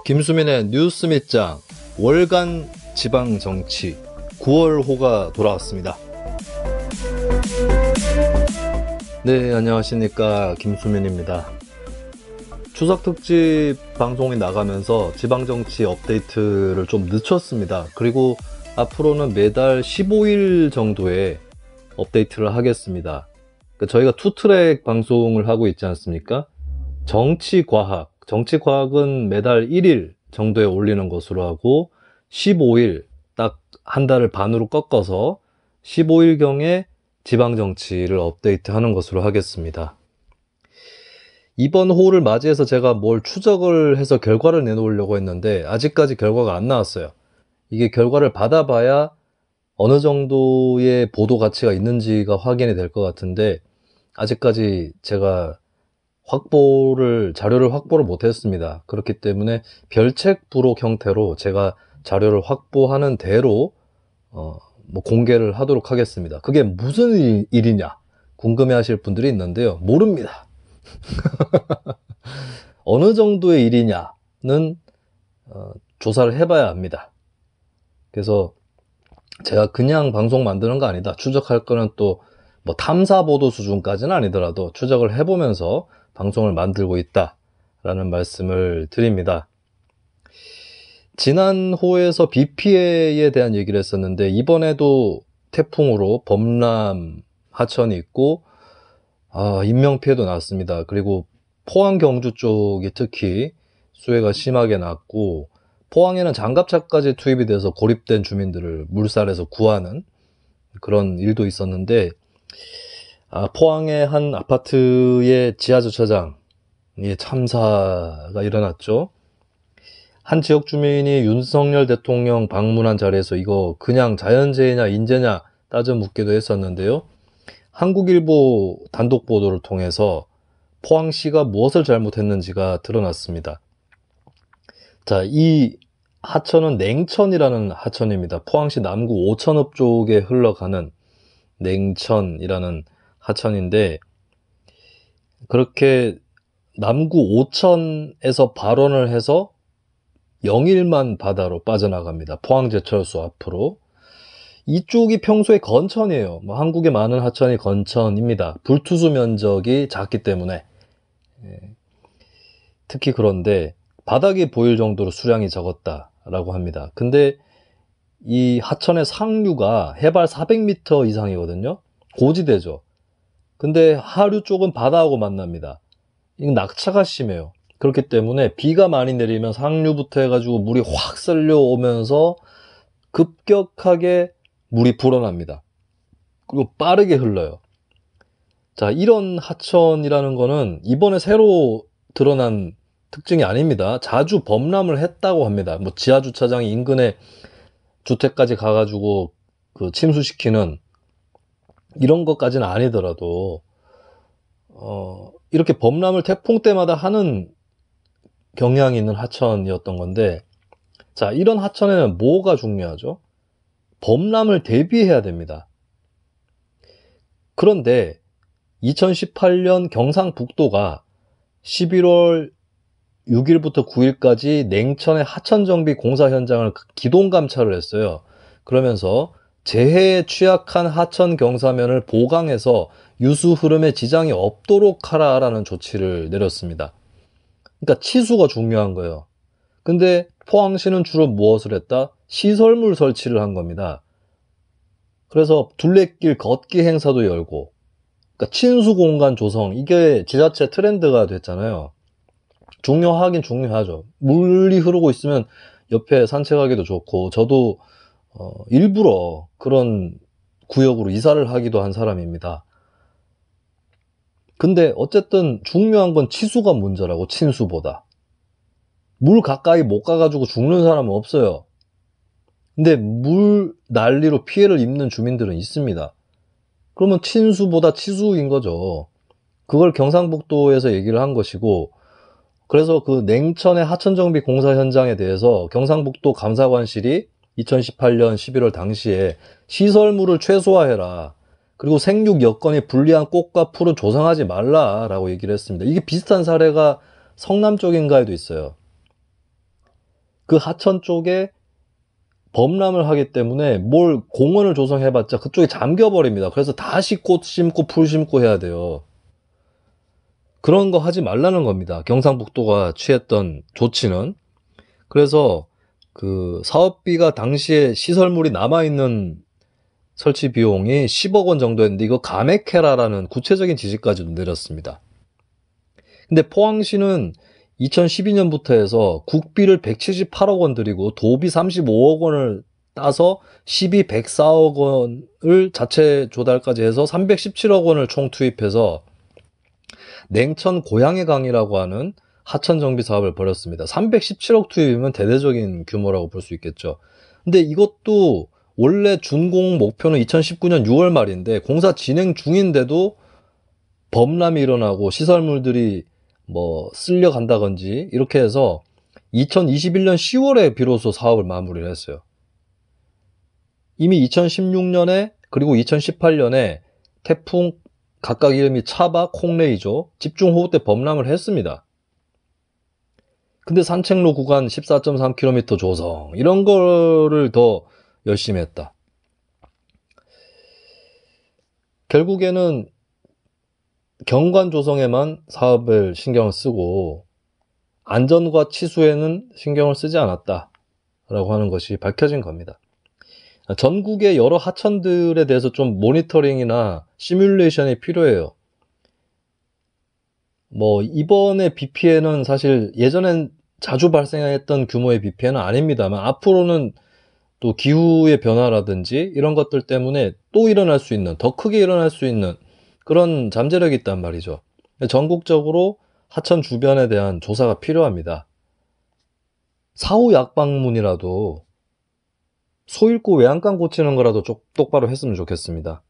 김수민의 뉴스 밑장 월간 지방정치 9월호가 돌아왔습니다. 네, 안녕하십니까, 김수민입니다. 추석특집 방송이 나가면서 지방정치 업데이트를 좀 늦췄습니다. 그리고 앞으로는 매달 15일 정도에 업데이트를 하겠습니다. 저희가 투트랙 방송을 하고 있지 않습니까? 정치과학은 매달 1일 정도에 올리는 것으로 하고 15일, 딱 한 달을 반으로 꺾어서 15일경에 지방정치를 업데이트하는 것으로 하겠습니다. 이번 호를 맞이해서 제가 뭘 추적을 해서 결과를 내놓으려고 했는데 아직까지 결과가 안 나왔어요. 이게 결과를 받아봐야 어느 정도의 보도 가치가 있는지가 확인이 될 것 같은데 아직까지 제가 자료를 확보를 못했습니다. 그렇기 때문에 별책 부록 형태로 제가 자료를 확보하는 대로 공개를 하도록 하겠습니다. 그게 무슨 일이냐 궁금해 하실 분들이 있는데요. 모릅니다. 어느 정도의 일이냐는 조사를 해봐야 합니다. 그래서 제가 그냥 방송 만드는 거 아니다. 추적할 거는 또 뭐 탐사보도 수준까지는 아니더라도 추적을 해보면서 방송을 만들고 있다라는 말씀을 드립니다. 지난 호에서 비 피해에 대한 얘기를 했었는데 이번에도 태풍으로 범람 하천이 있고 인명피해도 났습니다. 그리고 포항 경주 쪽이 특히 수해가 심하게 났고 포항에는 장갑차까지 투입이 돼서 고립된 주민들을 물살에서 구하는 그런 일도 있었는데 포항의 한 아파트의 지하주차장에 참사가 일어났죠. 한 지역 주민이 윤석열 대통령 방문한 자리에서 이거 그냥 자연재해냐 인재냐 따져 묻기도 했었는데요. 한국일보 단독 보도를 통해서 포항시가 무엇을 잘못했는지가 드러났습니다. 자, 이 하천은 냉천이라는 하천입니다. 포항시 남구 오천읍 쪽에 흘러가는 냉천이라는 하천인데 그렇게 남구 오천에서 발원을 해서 영일만 바다로 빠져나갑니다. 포항제철소 앞으로. 이쪽이 평소에 건천이에요. 한국의 많은 하천이 건천입니다. 불투수 면적이 작기 때문에 특히 그런데 바닥이 보일 정도로 수량이 적었다라고 합니다. 근데 이 하천의 상류가 해발 400m 이상이거든요. 고지대죠. 근데 하류 쪽은 바다하고 만납니다. 이건 낙차가 심해요. 그렇기 때문에 비가 많이 내리면 상류부터 해가지고 물이 확 쓸려오면서 급격하게 물이 불어납니다. 그리고 빠르게 흘러요. 자, 이런 하천이라는 거는 이번에 새로 드러난 특징이 아닙니다. 자주 범람을 했다고 합니다. 뭐 지하주차장 인근에 주택까지 가가지고 침수시키는 이런 것까지는 아니더라도 이렇게 범람을 태풍 때마다 하는 경향이 있는 하천이었던 건데 자, 이런 하천에는 뭐가 중요하죠? 범람을 대비해야 됩니다. 그런데 2018년 경상북도가 11월 6일부터 9일까지 냉천의 하천정비 공사 현장을 기동감찰을 했어요. 그러면서 재해에 취약한 하천 경사면을 보강해서 유수 흐름에 지장이 없도록 하라라는 조치를 내렸습니다. 그러니까 치수가 중요한 거예요. 근데 포항시는 주로 무엇을 했다? 시설물 설치를 한 겁니다. 그래서 둘레길 걷기 행사도 열고 그러니까 친수 공간 조성, 이게 지자체 트렌드가 됐잖아요. 중요하긴 중요하죠. 물이 흐르고 있으면 옆에 산책하기도 좋고 저도 일부러 그런 구역으로 이사를 하기도 한 사람입니다. 근데 어쨌든 중요한 건 치수가 문제라고, 친수보다. 물 가까이 못 가가지고 죽는 사람은 없어요. 근데 물 난리로 피해를 입는 주민들은 있습니다. 그러면 친수보다 치수인 거죠. 그걸 경상북도에서 얘기를 한 것이고, 그래서 그 냉천의 하천정비 공사 현장에 대해서 경상북도 감사관실이 2018년 11월 당시에 시설물을 최소화해라. 그리고 생육 여건이 불리한 꽃과 풀은 조성하지 말라라고 얘기를 했습니다. 이게 비슷한 사례가 성남 쪽인가에도 있어요. 그 하천 쪽에 범람을 하기 때문에 뭘 공원을 조성해봤자 그쪽에 잠겨버립니다. 그래서 다시 꽃 심고 풀 심고 해야 돼요. 그런 거 하지 말라는 겁니다. 경상북도가 취했던 조치는. 그래서 그 사업비가 당시에 시설물이 남아있는 설치 비용이 10억 원 정도였는데 이거 감액해라라는 구체적인 지시까지도 내렸습니다. 근데 포항시는 2012년부터 해서 국비를 178억 원 들이고 도비 35억 원을 따서 시비 104억 원을 자체 조달까지 해서 317억 원을 총 투입해서 냉천 고양해 강이라고 하는 하천 정비 사업을 벌였습니다. 317억 투입이면 대대적인 규모라고 볼 수 있겠죠. 근데 이것도 원래 준공 목표는 2019년 6월 말인데 공사 진행 중인데도 범람이 일어나고 시설물들이 뭐 쓸려간다든지 이렇게 해서 2021년 10월에 비로소 사업을 마무리를 했어요. 이미 2016년에 그리고 2018년에 태풍 각각 이름이 차바, 콩레이죠. 집중호우 때 범람을 했습니다. 근데 산책로 구간 14.3km 조성 이런 거를 더 열심히 했다. 결국에는 경관 조성에만 사업을 신경을 쓰고 안전과 치수에는 신경을 쓰지 않았다라고 하는 것이 밝혀진 겁니다. 전국의 여러 하천들에 대해서 좀 모니터링이나 시뮬레이션이 필요해요. 뭐 이번에 비 피해는 사실 예전엔 자주 발생했던 규모의 비 피해는 아닙니다만 앞으로는 또 기후의 변화라든지 이런 것들 때문에 또 일어날 수 있는, 더 크게 일어날 수 있는 그런 잠재력이 있단 말이죠. 전국적으로 하천 주변에 대한 조사가 필요합니다. 사후 약방문이라도 소 잃고 외양간 고치는 거라도 똑바로 했으면 좋겠습니다.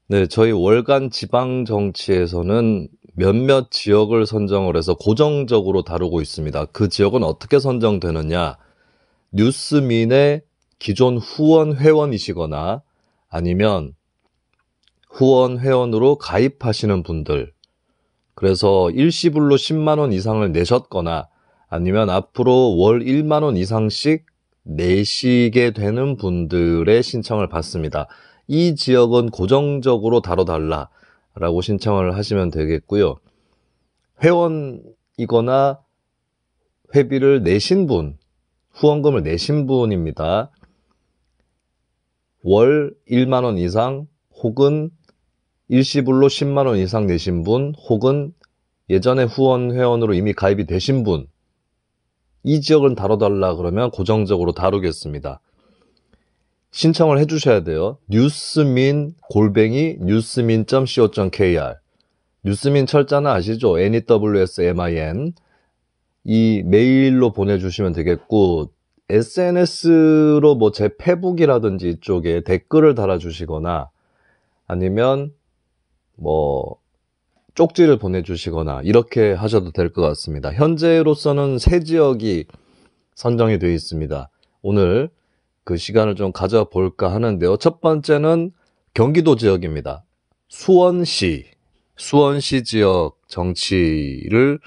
네, 저희 월간 지방 정치에서는 몇몇 지역을 선정을 해서 고정적으로 다루고 있습니다. 그 지역은 어떻게 선정되느냐? 뉴스민의 기존 후원 회원이시거나 아니면 후원 회원으로 가입하시는 분들, 그래서 일시불로 10만원 이상을 내셨거나 아니면 앞으로 월 1만원 이상씩 내시게 되는 분들의 신청을 받습니다. 이 지역은 고정적으로 다뤄달라라고 신청을 하시면 되겠고요. 회원이거나 회비를 내신 분, 후원금을 내신 분입니다. 월 1만원 이상 혹은 일시불로 10만원 이상 내신 분 혹은 예전에 후원 회원으로 이미 가입이 되신 분, 이 지역은 다뤄달라 그러면 고정적으로 다루겠습니다. 신청을 해주셔야 돼요. newsmin@newsmin.co.kr 뉴스민 철자는 아시죠? NEWSMIN 이 메일로 보내주시면 되겠고 SNS로 뭐 제 페북이라든지 이쪽에 댓글을 달아주시거나 아니면 뭐 쪽지를 보내주시거나 이렇게 하셔도 될 것 같습니다. 현재로서는 세 지역이 선정이 되어 있습니다. 오늘 그 시간을 좀 가져볼까 하는데요. 첫 번째는 경기도 지역입니다. 수원시 지역 정치를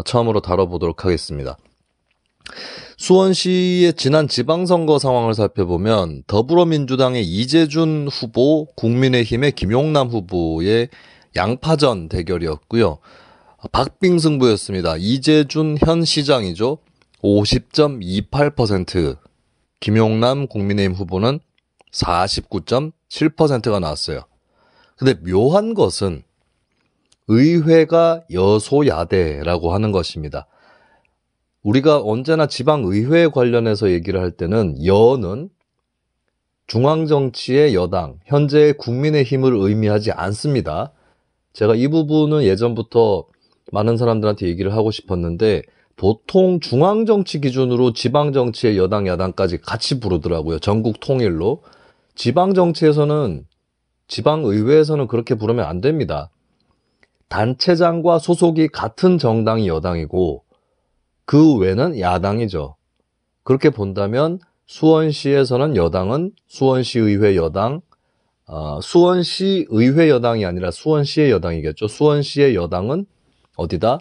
처음으로 다뤄보도록 하겠습니다. 수원시의 지난 지방선거 상황을 살펴보면 더불어민주당의 이재준 후보, 국민의힘의 김용남 후보의 양파전 대결이었고요. 박빙승부였습니다. 이재준 현 시장이죠. 50.28%, 김용남 국민의힘 후보는 49.7%가 나왔어요. 근데 묘한 것은 의회가 여소야대라고 하는 것입니다. 우리가 언제나 지방의회 관련해서 얘기를 할 때는 여는 중앙정치의 여당, 현재의 국민의힘을 의미하지 않습니다. 제가 이 부분은 예전부터 많은 사람들한테 얘기를 하고 싶었는데 보통 중앙정치 기준으로 지방정치의 여당, 야당까지 같이 부르더라고요. 전국 통일로. 지방정치에서는, 지방의회에서는 그렇게 부르면 안 됩니다. 단체장과 소속이 같은 정당이 여당이고 그 외는 야당이죠. 그렇게 본다면 수원시에서는 여당은 수원시의회 여당, 수원시의회 여당이 아니라 수원시의 여당이겠죠. 수원시의 여당은 어디다?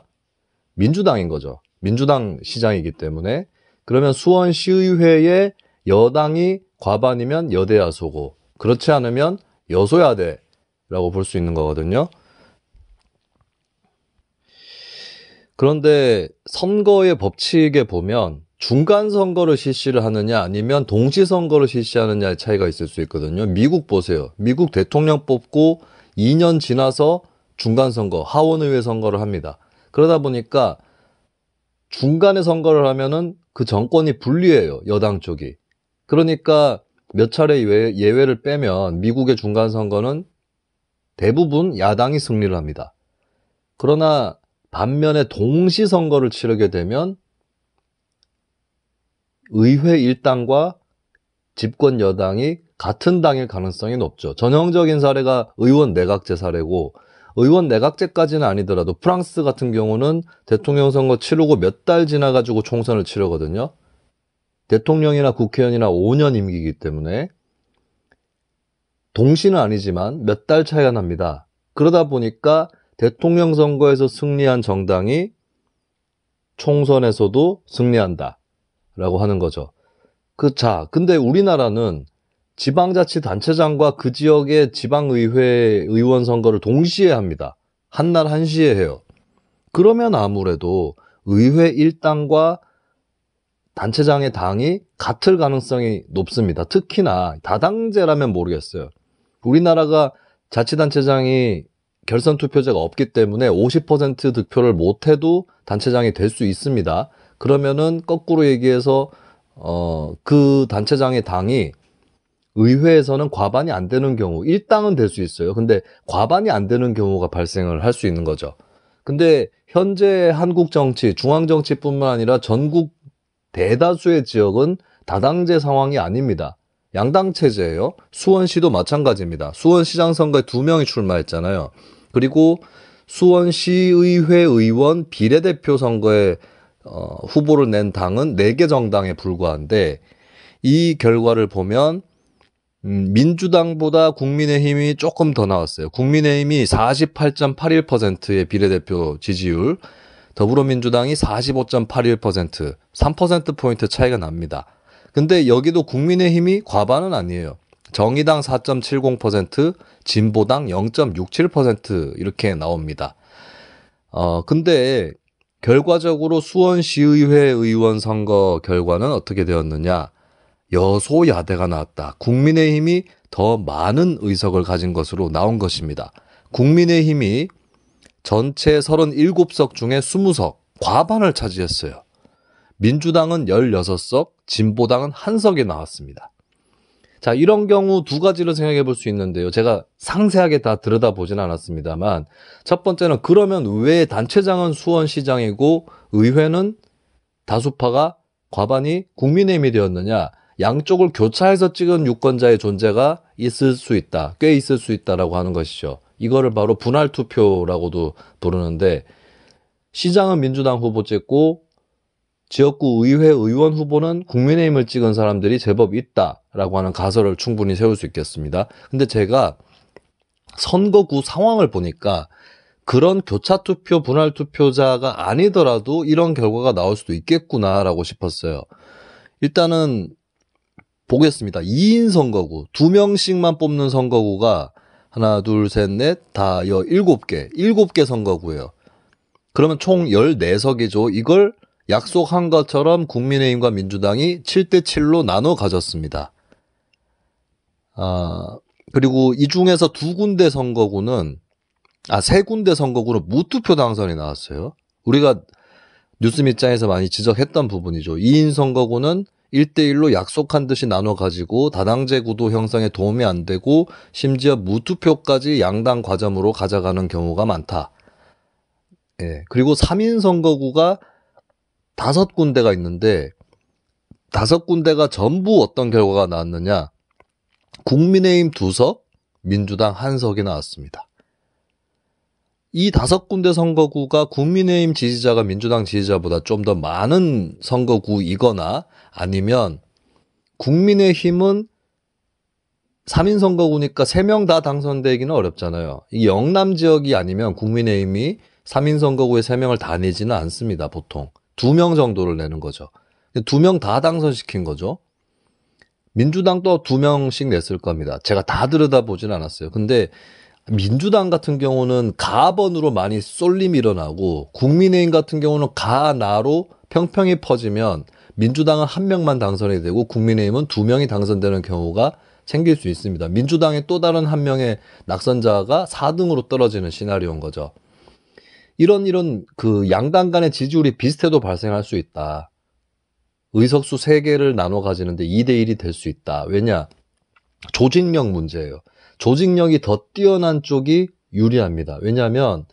민주당인 거죠. 민주당 시장이기 때문에. 그러면 수원시의회에 여당이 과반이면 여대야소고, 그렇지 않으면 여소야대라고 볼 수 있는 거거든요. 그런데 선거의 법칙에 보면 중간선거를 실시를 하느냐 아니면 동시선거를 실시하느냐의 차이가 있을 수 있거든요. 미국 보세요. 미국 대통령 뽑고 2년 지나서 중간선거, 하원의회 선거를 합니다. 그러다 보니까 중간에 선거를 하면은 그 정권이 불리해요, 여당 쪽이. 그러니까 몇 차례 예외를 빼면 미국의 중간선거는 대부분 야당이 승리를 합니다. 그러나 반면에 동시선거를 치르게 되면 의회 일당과 집권 여당이 같은 당일 가능성이 높죠. 전형적인 사례가 의원 내각제 사례고, 의원 내각제까지는 아니더라도 프랑스 같은 경우는 대통령 선거 치르고 몇 달 지나가지고 총선을 치르거든요. 대통령이나 국회의원이나 5년 임기이기 때문에 동시는 아니지만 몇 달 차이가 납니다. 그러다 보니까 대통령 선거에서 승리한 정당이 총선에서도 승리한다 라고 하는 거죠. 근데 우리나라는 지방자치단체장과 그 지역의 지방의회 의원 선거를 동시에 합니다. 한날 한시에 해요. 그러면 아무래도 의회 일당과 단체장의 당이 같을 가능성이 높습니다. 특히나 다당제라면 모르겠어요. 우리나라가 자치단체장이 결선 투표제가 없기 때문에 50% 득표를 못해도 단체장이 될 수 있습니다. 그러면은 거꾸로 얘기해서 그 단체장의 당이 의회에서는 과반이 안 되는 경우, 일당은 될 수 있어요. 근데 과반이 안 되는 경우가 발생을 할 수 있는 거죠. 근데 현재 한국 정치, 중앙 정치뿐만 아니라 전국 대다수의 지역은 다당제 상황이 아닙니다. 양당 체제예요. 수원시도 마찬가지입니다. 수원시장 선거에 2명이 출마했잖아요. 그리고 수원시의회 의원 비례대표 선거에 후보를 낸 당은 4개 정당에 불과한데, 이 결과를 보면 민주당보다 국민의힘이 조금 더 나왔어요. 국민의힘이 48.81%의 비례대표 지지율, 더불어민주당이 45.81%, 3%포인트 차이가 납니다. 근데 여기도 국민의힘이 과반은 아니에요. 정의당 4.70%, 진보당 0.67% 이렇게 나옵니다. 근데 결과적으로 수원시의회 의원 선거 결과는 어떻게 되었느냐? 여소야대가 나왔다. 국민의힘이 더 많은 의석을 가진 것으로 나온 것입니다. 국민의힘이 전체 37석 중에 20석, 과반을 차지했어요. 민주당은 16석, 진보당은 1석이 나왔습니다. 자, 이런 경우 두 가지를 생각해 볼 수 있는데요. 제가 상세하게 다 들여다보진 않았습니다만, 첫 번째는 그러면 왜 단체장은 수원시장이고 의회는 다수파가 과반이 국민의힘이 되었느냐? 양쪽을 교차해서 찍은 유권자의 존재가 있을 수 있다. 꽤 있을 수 있다라고 하는 것이죠. 이거를 바로 분할 투표라고도 부르는데, 시장은 민주당 후보 찍고 지역구 의회 의원 후보는 국민의힘을 찍은 사람들이 제법 있다라고 하는 가설을 충분히 세울 수 있겠습니다. 근데 제가 선거구 상황을 보니까 그런 교차투표, 분할투표자가 아니더라도 이런 결과가 나올 수도 있겠구나라고 싶었어요. 일단은 보겠습니다. 2인 선거구, 2명씩만 뽑는 선거구가 하나, 둘, 셋, 넷, 다 7개 선거구예요. 그러면 총 14석이죠. 이걸 약속한 것처럼 국민의힘과 민주당이 7대7로 나눠 가졌습니다. 그리고 이 중에서 2군데 선거구는, 3군데 선거구는 무투표 당선이 나왔어요. 우리가 뉴스 밑장에서 많이 지적했던 부분이죠. 2인 선거구는 1대1로 약속한 듯이 나눠 가지고 다당제 구도 형성에 도움이 안 되고 심지어 무투표까지 양당 과점으로 가져가는 경우가 많다. 예. 그리고 3인 선거구가 5군데가 있는데 5군데가 전부 어떤 결과가 나왔느냐? 국민의힘 2석, 민주당 1석이 나왔습니다. 이 5군데 선거구가 국민의힘 지지자가 민주당 지지자보다 좀 더 많은 선거구이거나 아니면 국민의힘은 3인 선거구니까 3명 다 당선되기는 어렵잖아요. 이 영남 지역이 아니면 국민의힘이 3인 선거구에 3명을 다 내지는 않습니다, 보통. 2명 정도를 내는 거죠. 2명 다 당선시킨 거죠. 민주당도 2명씩 냈을 겁니다. 제가 다 들여다보진 않았어요. 근데 민주당 같은 경우는 가번으로 많이 쏠림이 일어나고 국민의힘 같은 경우는 가나로 평평히 퍼지면 민주당은 1명만 당선이 되고 국민의힘은 2명이 당선되는 경우가 생길 수 있습니다. 민주당의 또 다른 1명의 낙선자가 4등으로 떨어지는 시나리오인 거죠. 이런 그 양당 간의 지지율이 비슷해도 발생할 수 있다. 의석수 3개를 나눠 가지는데 2대1이 될 수 있다. 왜냐? 조직력 문제예요. 조직력이 더 뛰어난 쪽이 유리합니다. 왜냐하면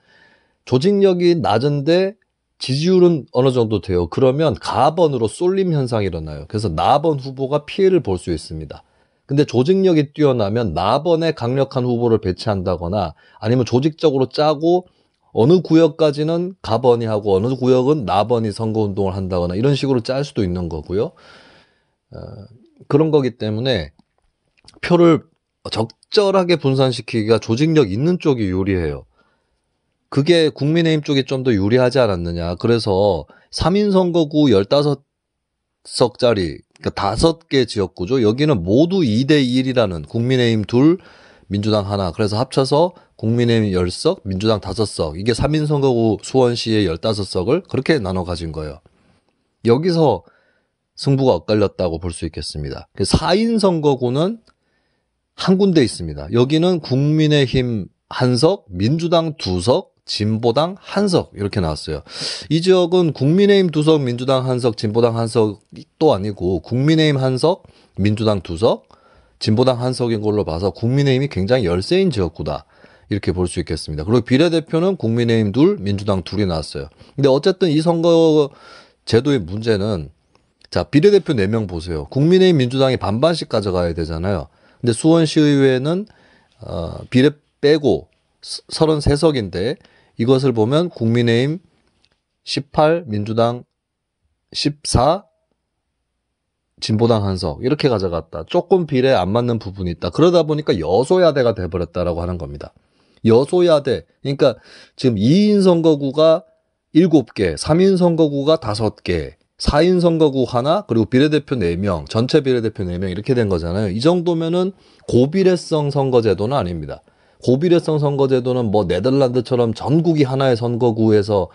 조직력이 낮은데 지지율은 어느 정도 돼요. 그러면 가번으로 쏠림 현상이 일어나요. 그래서 나번 후보가 피해를 볼 수 있습니다. 근데 조직력이 뛰어나면 나번에 강력한 후보를 배치한다거나 아니면 조직적으로 짜고 어느 구역까지는 가번이 하고 어느 구역은 나번이 선거운동을 한다거나 이런 식으로 짤 수도 있는 거고요. 그런 거기 때문에 표를 적절하게 분산시키기가 조직력 있는 쪽이 유리해요. 그게 국민의힘 쪽이 좀 더 유리하지 않았느냐. 그래서 3인 선거구 15석짜리, 그러니까 5개 지역구죠. 여기는 모두 2대1이라는 국민의힘 2, 민주당 1. 그래서 합쳐서 국민의힘 10석, 민주당 5석. 이게 3인 선거구 수원시의 15석을 그렇게 나눠 가진 거예요. 여기서 승부가 엇갈렸다고 볼 수 있겠습니다. 4인 선거구는 한 군데 있습니다. 여기는 국민의힘 1석, 민주당 2석, 진보당 1석 이렇게 나왔어요. 이 지역은 국민의힘 2석, 민주당 1석, 진보당 1석도 아니고 국민의힘 1석, 민주당 2석, 진보당 1석인 걸로 봐서 국민의힘이 굉장히 열세인 지역구다. 이렇게 볼 수 있겠습니다. 그리고 비례대표는 국민의힘 2, 민주당 2이 나왔어요. 근데 어쨌든 이 선거 제도의 문제는 자, 비례대표 4명 보세요. 국민의힘, 민주당이 반반씩 가져가야 되잖아요. 근데 수원시의회는 비례 빼고 33석인데 이것을 보면 국민의힘 18, 민주당 14, 진보당 1석 이렇게 가져갔다. 조금 비례 안 맞는 부분이 있다. 그러다 보니까 여소야대가 돼버렸다라고 하는 겁니다. 여소야대, 그러니까 지금 2인 선거구가 7개, 3인 선거구가 5개, 4인 선거구 하나, 그리고 비례대표 4명, 전체 비례대표 4명 이렇게 된 거잖아요. 이 정도면은 고비례성 선거제도는 아닙니다. 고비례성 선거제도는 뭐 네덜란드처럼 전국이 하나의 선거구에서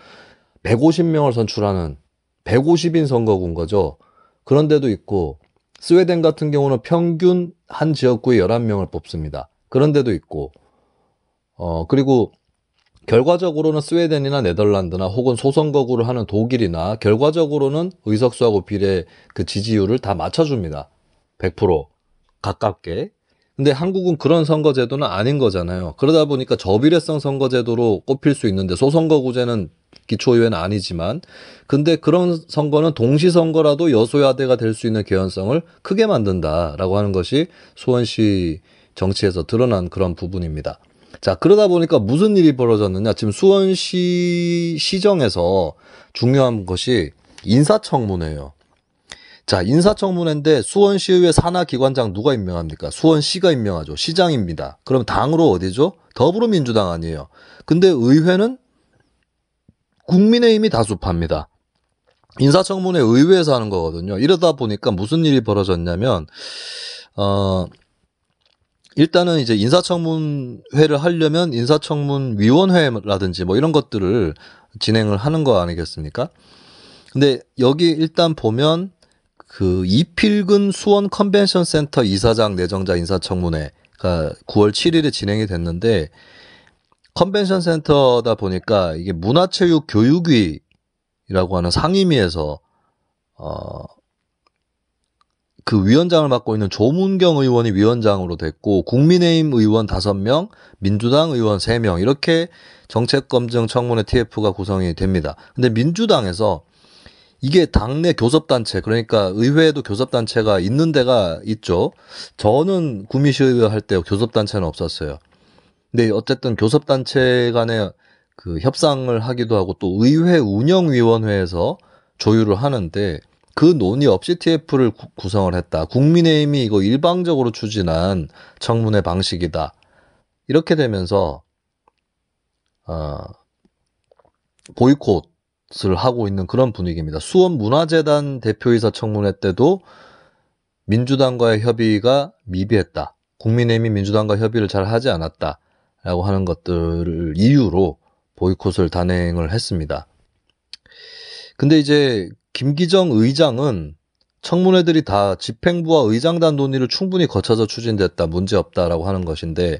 150명을 선출하는 150인 선거구인 거죠. 그런 데도 있고 스웨덴 같은 경우는 평균 한 지역구에 11명을 뽑습니다. 그런 데도 있고 그리고 결과적으로는 스웨덴이나 네덜란드나 혹은 소선거구를 하는 독일이나 결과적으로는 의석수하고 비례 그 지지율을 다 맞춰줍니다. 100% 가깝게. 근데 한국은 그런 선거제도는 아닌 거잖아요. 그러다 보니까 저비례성 선거제도로 꼽힐 수 있는데 소선거구제는 기초의회는 아니지만 근데 그런 선거는 동시선거라도 여소야대가 될 수 있는 개연성을 크게 만든다라고 하는 것이 수원시 정치에서 드러난 그런 부분입니다. 자, 그러다 보니까 무슨 일이 벌어졌느냐. 지금 수원시 시정에서 중요한 것이 인사청문회예요. 자, 인사청문회인데 수원시의회 산하기관장 누가 임명합니까? 수원시가 임명하죠. 시장입니다. 그럼 당으로 어디죠? 더불어민주당 아니에요. 근데 의회는 국민의힘이 다수파입니다. 인사청문회 의회에서 하는 거거든요. 이러다 보니까 무슨 일이 벌어졌냐면 일단은 이제 인사청문회를 하려면 인사청문위원회라든지 뭐 이런 것들을 진행을 하는 거 아니겠습니까? 근데 여기 일단 보면 그 이필근 수원 컨벤션 센터 이사장 내정자 인사청문회가 9월 7일에 진행이 됐는데 컨벤션 센터다 보니까 이게 문화체육교육위라고 하는 상임위에서 그 위원장을 맡고 있는 조문경 의원이 위원장으로 됐고 국민의힘 의원 5명, 민주당 의원 3명 이렇게 정책검증 청문회 TF가 구성이 됩니다. 근데 민주당에서 이게 당내 교섭단체, 그러니까 의회에도 교섭단체가 있는 데가 있죠. 저는 구미시의회 할 때 교섭단체는 없었어요. 근데 어쨌든 교섭단체 간에 그 협상을 하기도 하고 또 의회 운영위원회에서 조율을 하는데 그 논의 없이 TF를 구성을 했다. 국민의힘이 이거 일방적으로 추진한 청문회 방식이다. 이렇게 되면서 보이콧 것을 하고 있는 그런 분위기입니다. 수원문화재단 대표이사 청문회 때도 민주당과의 협의가 미비했다. 국민의힘이 민주당과 협의를 잘 하지 않았다라고 하는 것들을 이유로 보이콧을 단행을 했습니다. 근데 이제 김기정 의장은 청문회들이 다 집행부와 의장단 논의를 충분히 거쳐서 추진됐다, 문제없다라고 하는 것인데,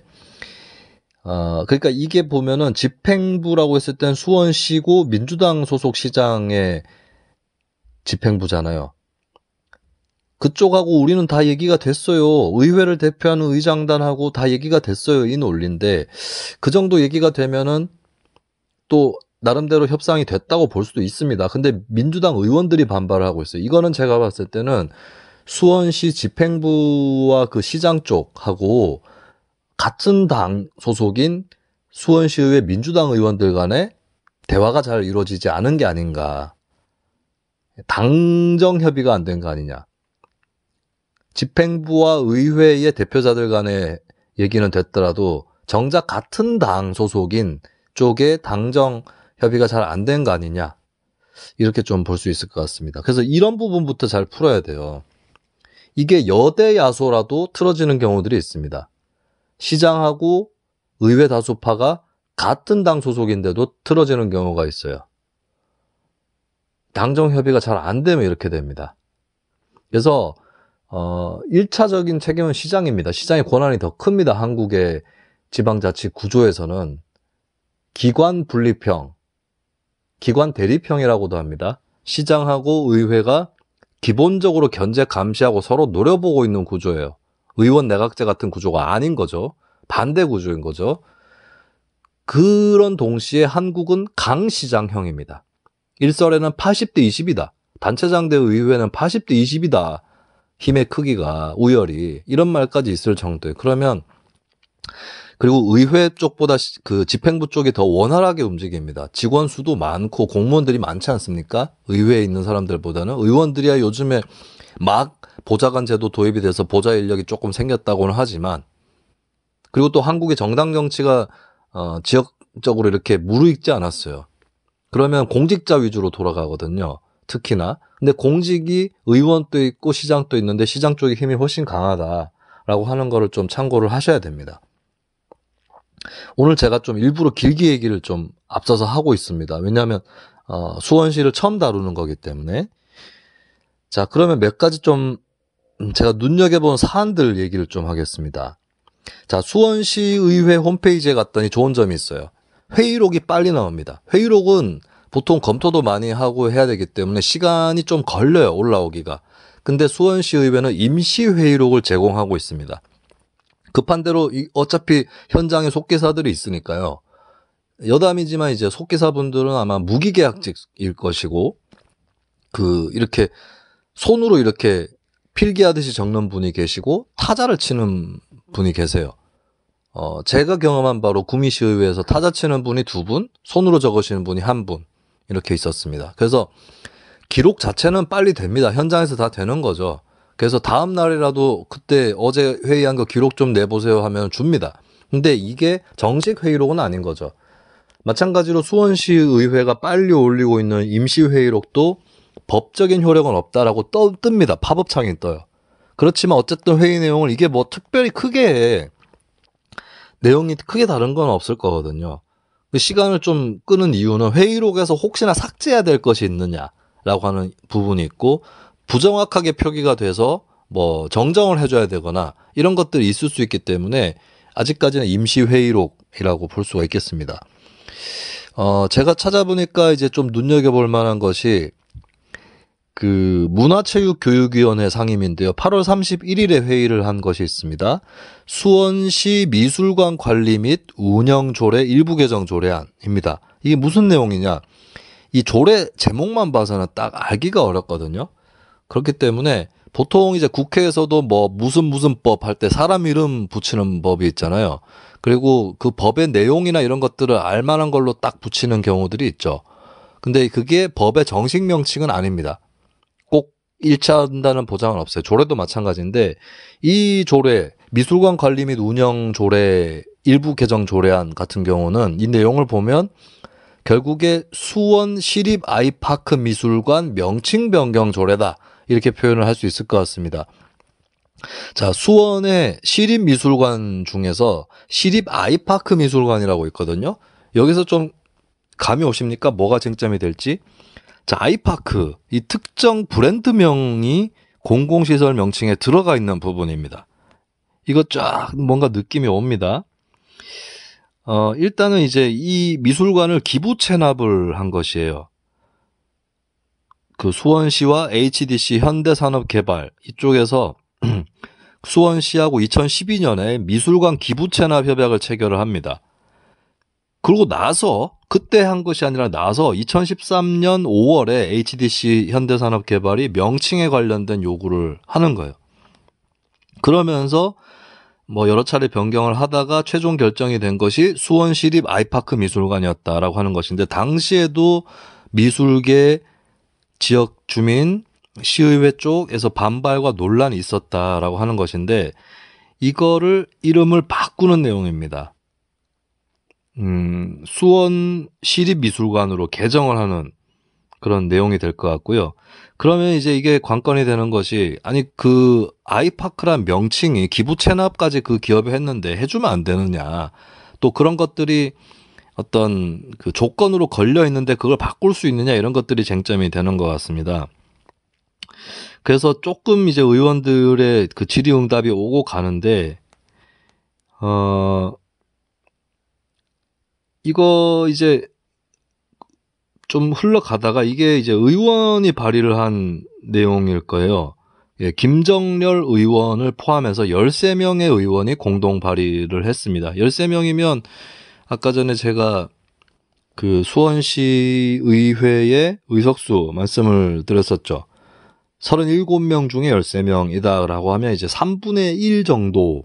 그러니까 이게 보면은 집행부라고 했을 땐 수원시고 민주당 소속 시장의 집행부잖아요. 그쪽하고 우리는 다 얘기가 됐어요. 의회를 대표하는 의장단하고 다 얘기가 됐어요. 이 논리인데, 그 정도 얘기가 되면은 또 나름대로 협상이 됐다고 볼 수도 있습니다. 근데 민주당 의원들이 반발을 하고 있어요. 이거는 제가 봤을 때는 수원시 집행부와 그 시장 쪽하고 같은 당 소속인 수원시의회 민주당 의원들 간에 대화가 잘 이루어지지 않은 게 아닌가. 당정 협의가 안 된 거 아니냐. 집행부와 의회의 대표자들 간의 얘기는 됐더라도 정작 같은 당 소속인 쪽에 당정 협의가 잘 안 된 거 아니냐. 이렇게 좀 볼 수 있을 것 같습니다. 그래서 이런 부분부터 잘 풀어야 돼요. 이게 여대 야소라도 틀어지는 경우들이 있습니다. 시장하고 의회 다수파가 같은 당 소속인데도 틀어지는 경우가 있어요. 당정 협의가 잘 안 되면 이렇게 됩니다. 그래서 1차적인 책임은 시장입니다. 시장의 권한이 더 큽니다. 한국의 지방자치 구조에서는. 기관 분리평, 기관 대리평이라고도 합니다. 시장하고 의회가 기본적으로 견제 감시하고 서로 노려보고 있는 구조예요. 의원 내각제 같은 구조가 아닌 거죠. 반대 구조인 거죠. 그런 동시에 한국은 강시장형입니다. 일설에는 80대 20이다. 단체장 대 의회는 80대 20이다. 힘의 크기가, 우열이. 이런 말까지 있을 정도예요. 그러면 그리고 의회 쪽보다 그 집행부 쪽이 더 원활하게 움직입니다. 직원 수도 많고 공무원들이 많지 않습니까? 의회에 있는 사람들보다는. 의원들이야 요즘에 막 보좌관 제도 도입이 돼서 보좌 인력이 조금 생겼다고는 하지만, 그리고 또 한국의 정당 정치가 지역적으로 이렇게 무르익지 않았어요. 그러면 공직자 위주로 돌아가거든요. 특히나. 근데 공직이 의원도 있고 시장도 있는데 시장 쪽의 힘이 훨씬 강하다라고 하는 거를 좀 참고를 하셔야 됩니다. 오늘 제가 좀 일부러 길게 얘기를 좀 앞서서 하고 있습니다. 왜냐하면 수원시를 처음 다루는 거기 때문에. 자, 그러면 몇 가지 좀 제가 눈여겨본 사안들 얘기를 좀 하겠습니다. 자, 수원시의회 홈페이지에 갔더니 좋은 점이 있어요. 회의록이 빨리 나옵니다. 회의록은 보통 검토도 많이 하고 해야 되기 때문에 시간이 좀 걸려요, 올라오기가. 근데 수원시의회는 임시회의록을 제공하고 있습니다. 급한 대로 어차피 현장에 속기사들이 있으니까요. 여담이지만 이제 속기사분들은 아마 무기계약직일 것이고, 이렇게 손으로 이렇게 필기하듯이 적는 분이 계시고 타자를 치는 분이 계세요. 제가 경험한 바로 구미시의회에서 타자 치는 분이 2분, 손으로 적으시는 분이 1분 이렇게 있었습니다. 그래서 기록 자체는 빨리 됩니다. 현장에서 다 되는 거죠. 그래서 다음 날이라도 그때 어제 회의한 거 기록 좀 내보세요 하면 줍니다. 근데 이게 정식 회의록은 아닌 거죠. 마찬가지로 수원시의회가 빨리 올리고 있는 임시회의록도 법적인 효력은 없다라고 뜹니다. 팝업창이 떠요. 그렇지만 어쨌든 회의 내용을 이게 뭐 특별히 크게 내용이 크게 다른 건 없을 거거든요. 시간을 좀 끄는 이유는 회의록에서 혹시나 삭제해야 될 것이 있느냐라고 하는 부분이 있고, 부정확하게 표기가 돼서 뭐 정정을 해줘야 되거나 이런 것들이 있을 수 있기 때문에 아직까지는 임시회의록이라고 볼 수가 있겠습니다. 제가 찾아보니까 이제 좀 눈여겨볼 만한 것이 그 문화체육교육위원회 상임인데요. 8월 31일에 회의를 한 것이 있습니다. 수원시 미술관 관리 및 운영 조례 일부 개정 조례안입니다. 이게 무슨 내용이냐? 이 조례 제목만 봐서는 딱 알기가 어렵거든요. 그렇기 때문에 보통 이제 국회에서도 뭐 무슨 법 할 때 사람 이름 붙이는 법이 있잖아요. 그리고 그 법의 내용이나 이런 것들을 알 만한 걸로 딱 붙이는 경우들이 있죠. 근데 그게 법의 정식 명칭은 아닙니다. 꼭 일치한다는 보장은 없어요. 조례도 마찬가지인데 이 조례, 미술관 관리 및 운영 조례 일부 개정 조례안 같은 경우는 이 내용을 보면 결국에 수원 시립 아이파크 미술관 명칭 변경 조례다. 이렇게 표현을 할 수 있을 것 같습니다. 자, 수원의 시립 미술관 중에서 시립 아이파크 미술관이라고 있거든요. 여기서 좀 감이 오십니까? 뭐가 쟁점이 될지? 자, 아이파크, 이 특정 브랜드명이 공공시설 명칭에 들어가 있는 부분입니다. 이거 쫙 뭔가 느낌이 옵니다. 일단은 이제 이 미술관을 기부 체납을 한 것이에요. 그 수원시와 HDC 현대산업개발 이쪽에서 수원시하고 2012년에 미술관 기부 체납 협약을 체결을 합니다. 그리고 나서 그때 한 것이 아니라 나서 2013년 5월에 HDC 현대산업개발이 명칭에 관련된 요구를 하는 거예요. 그러면서 뭐 여러 차례 변경을 하다가 최종 결정이 된 것이 수원시립 아이파크 미술관이었다라고 하는 것인데, 당시에도 미술계 지역 주민 시의회 쪽에서 반발과 논란이 있었다라고 하는 것인데, 이거를 이름을 바꾸는 내용입니다. 수원 시립미술관으로 개정을 하는 그런 내용이 될 것 같고요. 그러면 이제 이게 관건이 되는 것이, 아니 그 아이파크란 명칭이 기부 체납까지 그 기업이 했는데 해주면 안 되느냐, 또 그런 것들이 어떤 그 조건으로 걸려 있는데 그걸 바꿀 수 있느냐, 이런 것들이 쟁점이 되는 것 같습니다. 그래서 조금 이제 의원들의 그 질의응답이 오고 가는데, 이거 이제 좀 흘러가다가 이게 이제 의원이 발의를 한 내용일 거예요. 예, 김정렬 의원을 포함해서 13명의 의원이 공동 발의를 했습니다. 13명이면 아까 전에 제가 그 수원시 의회의 의석수 말씀을 드렸었죠. 37명 중에 13명이다라고 하면 이제 3분의 1 정도의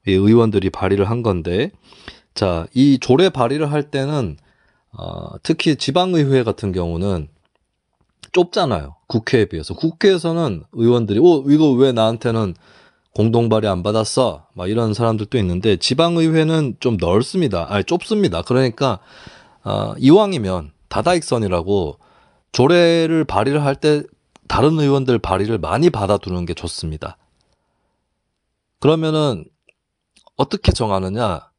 의원들이 발의를 한 건데, 자, 이 조례 발의를 할 때는 특히 지방의회 같은 경우는 좁잖아요. 국회에 비해서. 국회에서는 의원들이 이거 왜 나한테는 공동 발의 안 받았어? 막 이런 사람들도 있는데, 지방의회는 좀 넓습니다. 아니 좁습니다. 그러니까 이왕이면 다다익선이라고 조례를 발의를 할 때 다른 의원들 발의를 많이 받아두는 게 좋습니다. 그러면은 어떻게 정하느냐?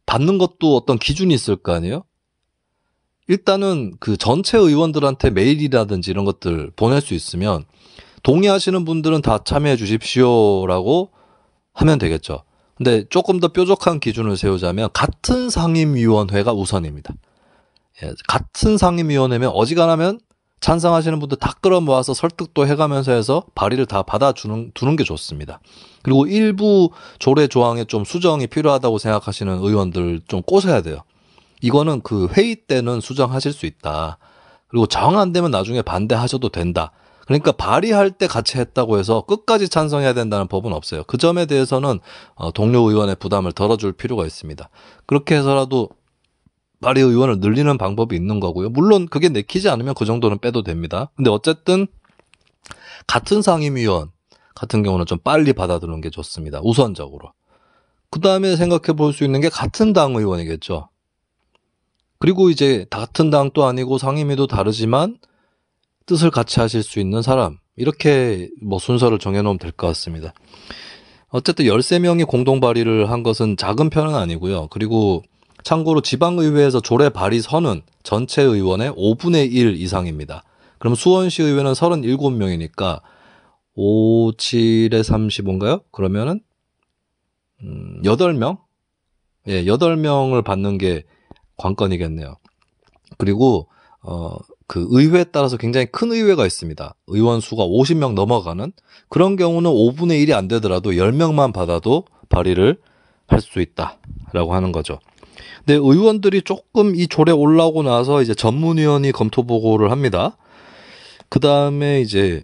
받는 것도 어떤 기준이 있을 거 아니에요? 일단은 그 전체 의원들한테 메일이라든지 이런 것들 보낼 수 있으면 동의하시는 분들은 다 참여해 주십시오라고 하면 되겠죠. 근데 조금 더 뾰족한 기준을 세우자면 같은 상임위원회가 우선입니다. 예, 같은 상임위원회면 어지간하면 찬성하시는 분들 다 끌어모아서 설득도 해가면서 해서 발의를 다 두는 게 좋습니다. 그리고 일부 조례 조항에 좀 수정이 필요하다고 생각하시는 의원들 좀 꼬셔야 돼요. 이거는 그 회의 때는 수정하실 수 있다. 그리고 정 안 되면 나중에 반대하셔도 된다. 그러니까 발의할 때 같이 했다고 해서 끝까지 찬성해야 된다는 법은 없어요. 그 점에 대해서는 동료 의원의 부담을 덜어줄 필요가 있습니다. 그렇게 해서라도 발의 의원을 늘리는 방법이 있는 거고요. 물론 그게 내키지 않으면 그 정도는 빼도 됩니다. 근데 어쨌든 같은 상임위원 같은 경우는 좀 빨리 받아두는 게 좋습니다. 우선적으로. 그 다음에 생각해 볼 수 있는 게 같은 당 의원이겠죠. 그리고 이제 같은 당도 아니고 상임위도 다르지만 뜻을 같이 하실 수 있는 사람, 이렇게 뭐 순서를 정해놓으면 될 것 같습니다. 어쨌든 13명이 공동 발의를 한 것은 작은 편은 아니고요. 그리고 참고로 지방의회에서 조례 발의 선은 전체 의원의 5분의 1 이상입니다. 그럼 수원시 의회는 37명이니까 5, 7에 35인가요? 그러면은 8명? 예, 8명을 받는 게 관건이겠네요. 그리고 그 의회에 따라서 굉장히 큰 의회가 있습니다. 의원 수가 50명 넘어가는 그런 경우는 5분의 1이 안 되더라도 10명만 받아도 발의를 할 수 있다라고 하는 거죠. 근데 의원들이 조금 이 조례 올라오고 나서 이제 전문위원이 검토 보고를 합니다. 그 다음에 이제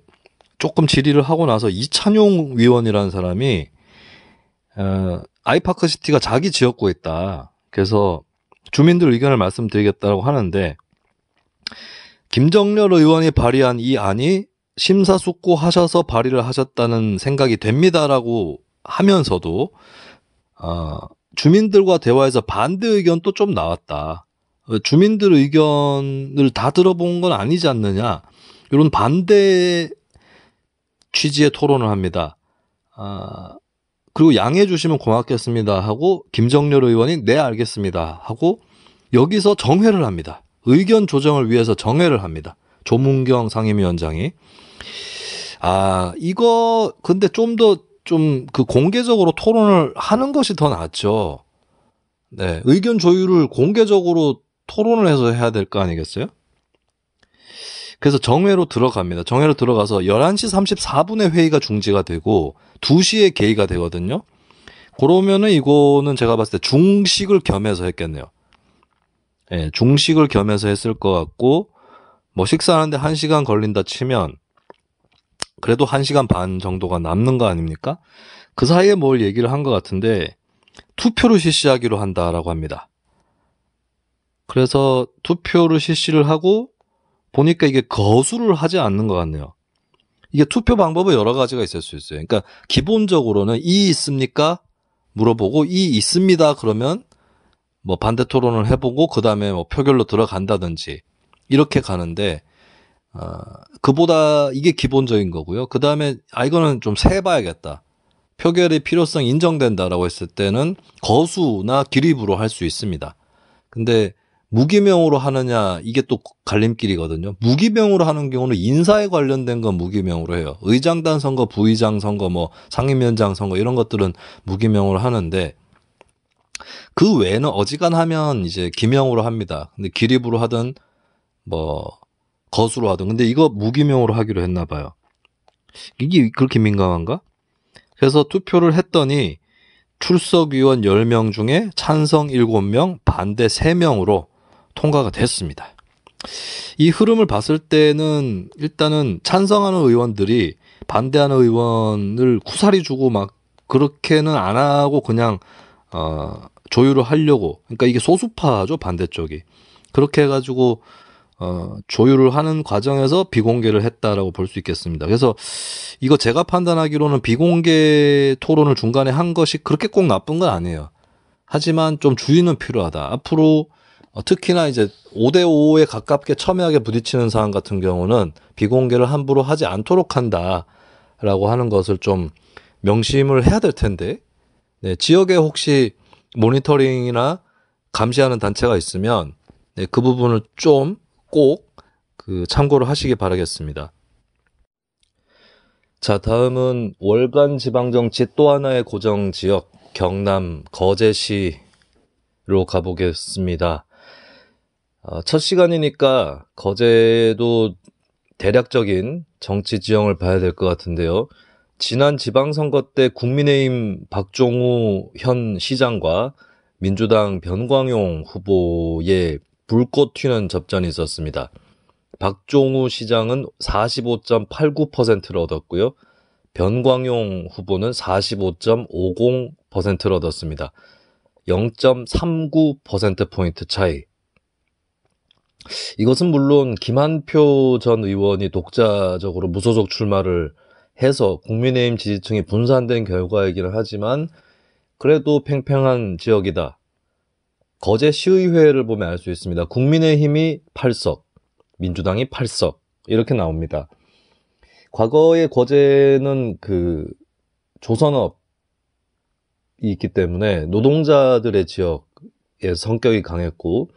조금 질의를 하고 나서 이찬용 위원이라는 사람이 아이파크 시티가 자기 지역구에 있다. 그래서 주민들 의견을 말씀드리겠다고 하는데, 김정렬 의원이 발의한 이 안이 심사숙고하셔서 발의를 하셨다는 생각이 됩니다라고 하면서도 주민들과 대화에서 반대 의견도 좀 나왔다. 주민들 의견을 다 들어본 건 아니지 않느냐, 이런 반대 취지의 토론을 합니다. 그리고 양해해 주시면 고맙겠습니다 하고 김정렬 의원이 네 알겠습니다 하고 여기서 정회를 합니다. 의견 조정을 위해서 정회를 합니다. 조문경 상임위원장이. 이거 근데 좀 더 그 공개적으로 토론을 하는 것이 더 낫죠. 네, 의견 조율을 공개적으로 토론을 해서 해야 될 거 아니겠어요? 그래서 정회로 들어갑니다. 정회로 들어가서 11시 34분에 회의가 중지가 되고 2시에 개의가 되거든요. 그러면은 이거는 제가 봤을 때 중식을 겸해서 했겠네요. 예, 중식을 겸해서 했을 것 같고, 뭐 식사하는데 1시간 걸린다 치면 그래도 1시간 반 정도가 남는 거 아닙니까? 그 사이에 뭘 얘기를 한 것 같은데 투표를 실시하기로 한다라고 합니다. 그래서 투표를 실시를 하고 보니까 이게 거수를 하지 않는 것 같네요. 이게 투표 방법은 여러 가지가 있을 수 있어요. 그러니까 기본적으로는 이 있습니까? 물어보고 이 있습니다. 그러면 뭐 반대 토론을 해보고 그 다음에 뭐 표결로 들어간다든지 이렇게 가는데 그보다 이게 기본적인 거고요. 그 다음에 이거는 좀 세봐야겠다. 표결의 필요성이 인정된다라고 했을 때는 거수나 기립으로 할 수 있습니다. 근데 무기명으로 하느냐 이게 또 갈림길이거든요. 무기명으로 하는 경우는 인사에 관련된 건 무기명으로 해요. 의장단 선거, 부의장 선거, 뭐 상임위원장 선거 이런 것들은 무기명으로 하는데 그 외에는 어지간하면 이제 기명으로 합니다. 근데 기립으로 하든 뭐 거수로 하든. 근데 이거 무기명으로 하기로 했나 봐요. 이게 그렇게 민감한가? 그래서 투표를 했더니 출석위원 10명 중에 찬성 7명, 반대 3명으로 통과가 됐습니다. 이 흐름을 봤을 때는 일단은 찬성하는 의원들이 반대하는 의원을 쿠사리 주고 막 그렇게는 안 하고 그냥 조율을 하려고, 그러니까 이게 소수파죠, 반대쪽이. 그렇게 해가지고 조율을 하는 과정에서 비공개를 했다라고 볼 수 있겠습니다. 그래서 이거 제가 판단하기로는 비공개 토론을 중간에 한 것이 그렇게 꼭 나쁜 건 아니에요. 하지만 좀 주의는 필요하다. 앞으로 특히나 이제 5대5에 가깝게 첨예하게 부딪히는 사안 같은 경우는 비공개를 함부로 하지 않도록 한다라고 하는 것을 좀 명심을 해야 될 텐데, 네, 지역에 혹시 모니터링이나 감시하는 단체가 있으면 네, 그 부분을 좀 꼭 참고를 하시기 바라겠습니다. 자, 다음은 월간 지방정치 또 하나의 고정 지역 경남 거제시로 가보겠습니다. 첫 시간이니까 거제도 대략적인 정치 지형을 봐야 될 것 같은데요. 지난 지방선거 때 국민의힘 박종우 현 시장과 민주당 변광용 후보의 불꽃 튀는 접전이 있었습니다. 박종우 시장은 45.89%를 얻었고요. 변광용 후보는 45.50%를 얻었습니다. 0.39%포인트 차이. 이것은 물론 김한표 전 의원이 독자적으로 무소속 출마를 해서 국민의힘 지지층이 분산된 결과이기는 하지만 그래도 팽팽한 지역이다. 거제 시의회를 보면 알 수 있습니다. 국민의힘이 8석, 민주당이 8석 이렇게 나옵니다. 과거에 거제는 조선업이 있기 때문에 노동자들의 지역의 성격이 강했고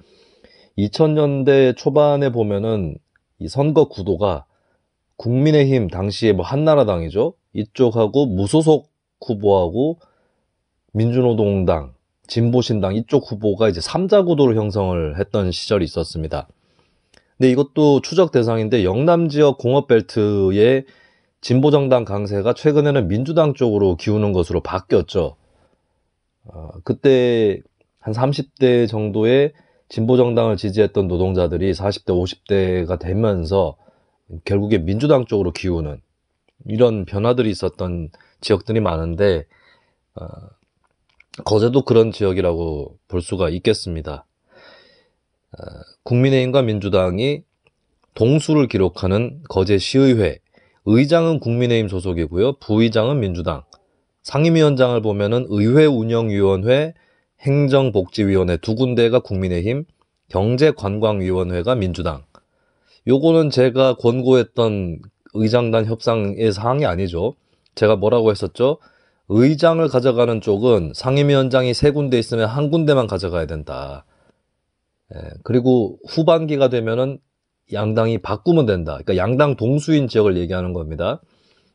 2000년대 초반에 보면은 이 선거 구도가 국민의힘 당시에 뭐 한나라당이죠. 이쪽하고 무소속 후보하고 민주노동당, 진보신당 이쪽 후보가 이제 3자 구도를 형성을 했던 시절이 있었습니다. 근데 이것도 추적 대상인데 영남 지역 공업벨트의 진보정당 강세가 최근에는 민주당 쪽으로 기우는 것으로 바뀌었죠. 그때 한 30대 정도의 진보정당을 지지했던 노동자들이 40대, 50대가 되면서 결국에 민주당 쪽으로 기우는 이런 변화들이 있었던 지역들이 많은데 거제도 그런 지역이라고 볼 수가 있겠습니다. 국민의힘과 민주당이 동수를 기록하는 거제시의회, 의장은 국민의힘 소속이고요. 부의장은 민주당. 상임위원장을 보면은 의회운영위원회, 행정복지위원회 두 군데가 국민의힘, 경제관광위원회가 민주당. 요거는 제가 권고했던 의장단 협상의 사항이 아니죠. 제가 뭐라고 했었죠? 의장을 가져가는 쪽은 상임위원장이 3군데 있으면 1군데만 가져가야 된다. 그리고 후반기가 되면은 양당이 바꾸면 된다. 그러니까 양당 동수인 지역을 얘기하는 겁니다.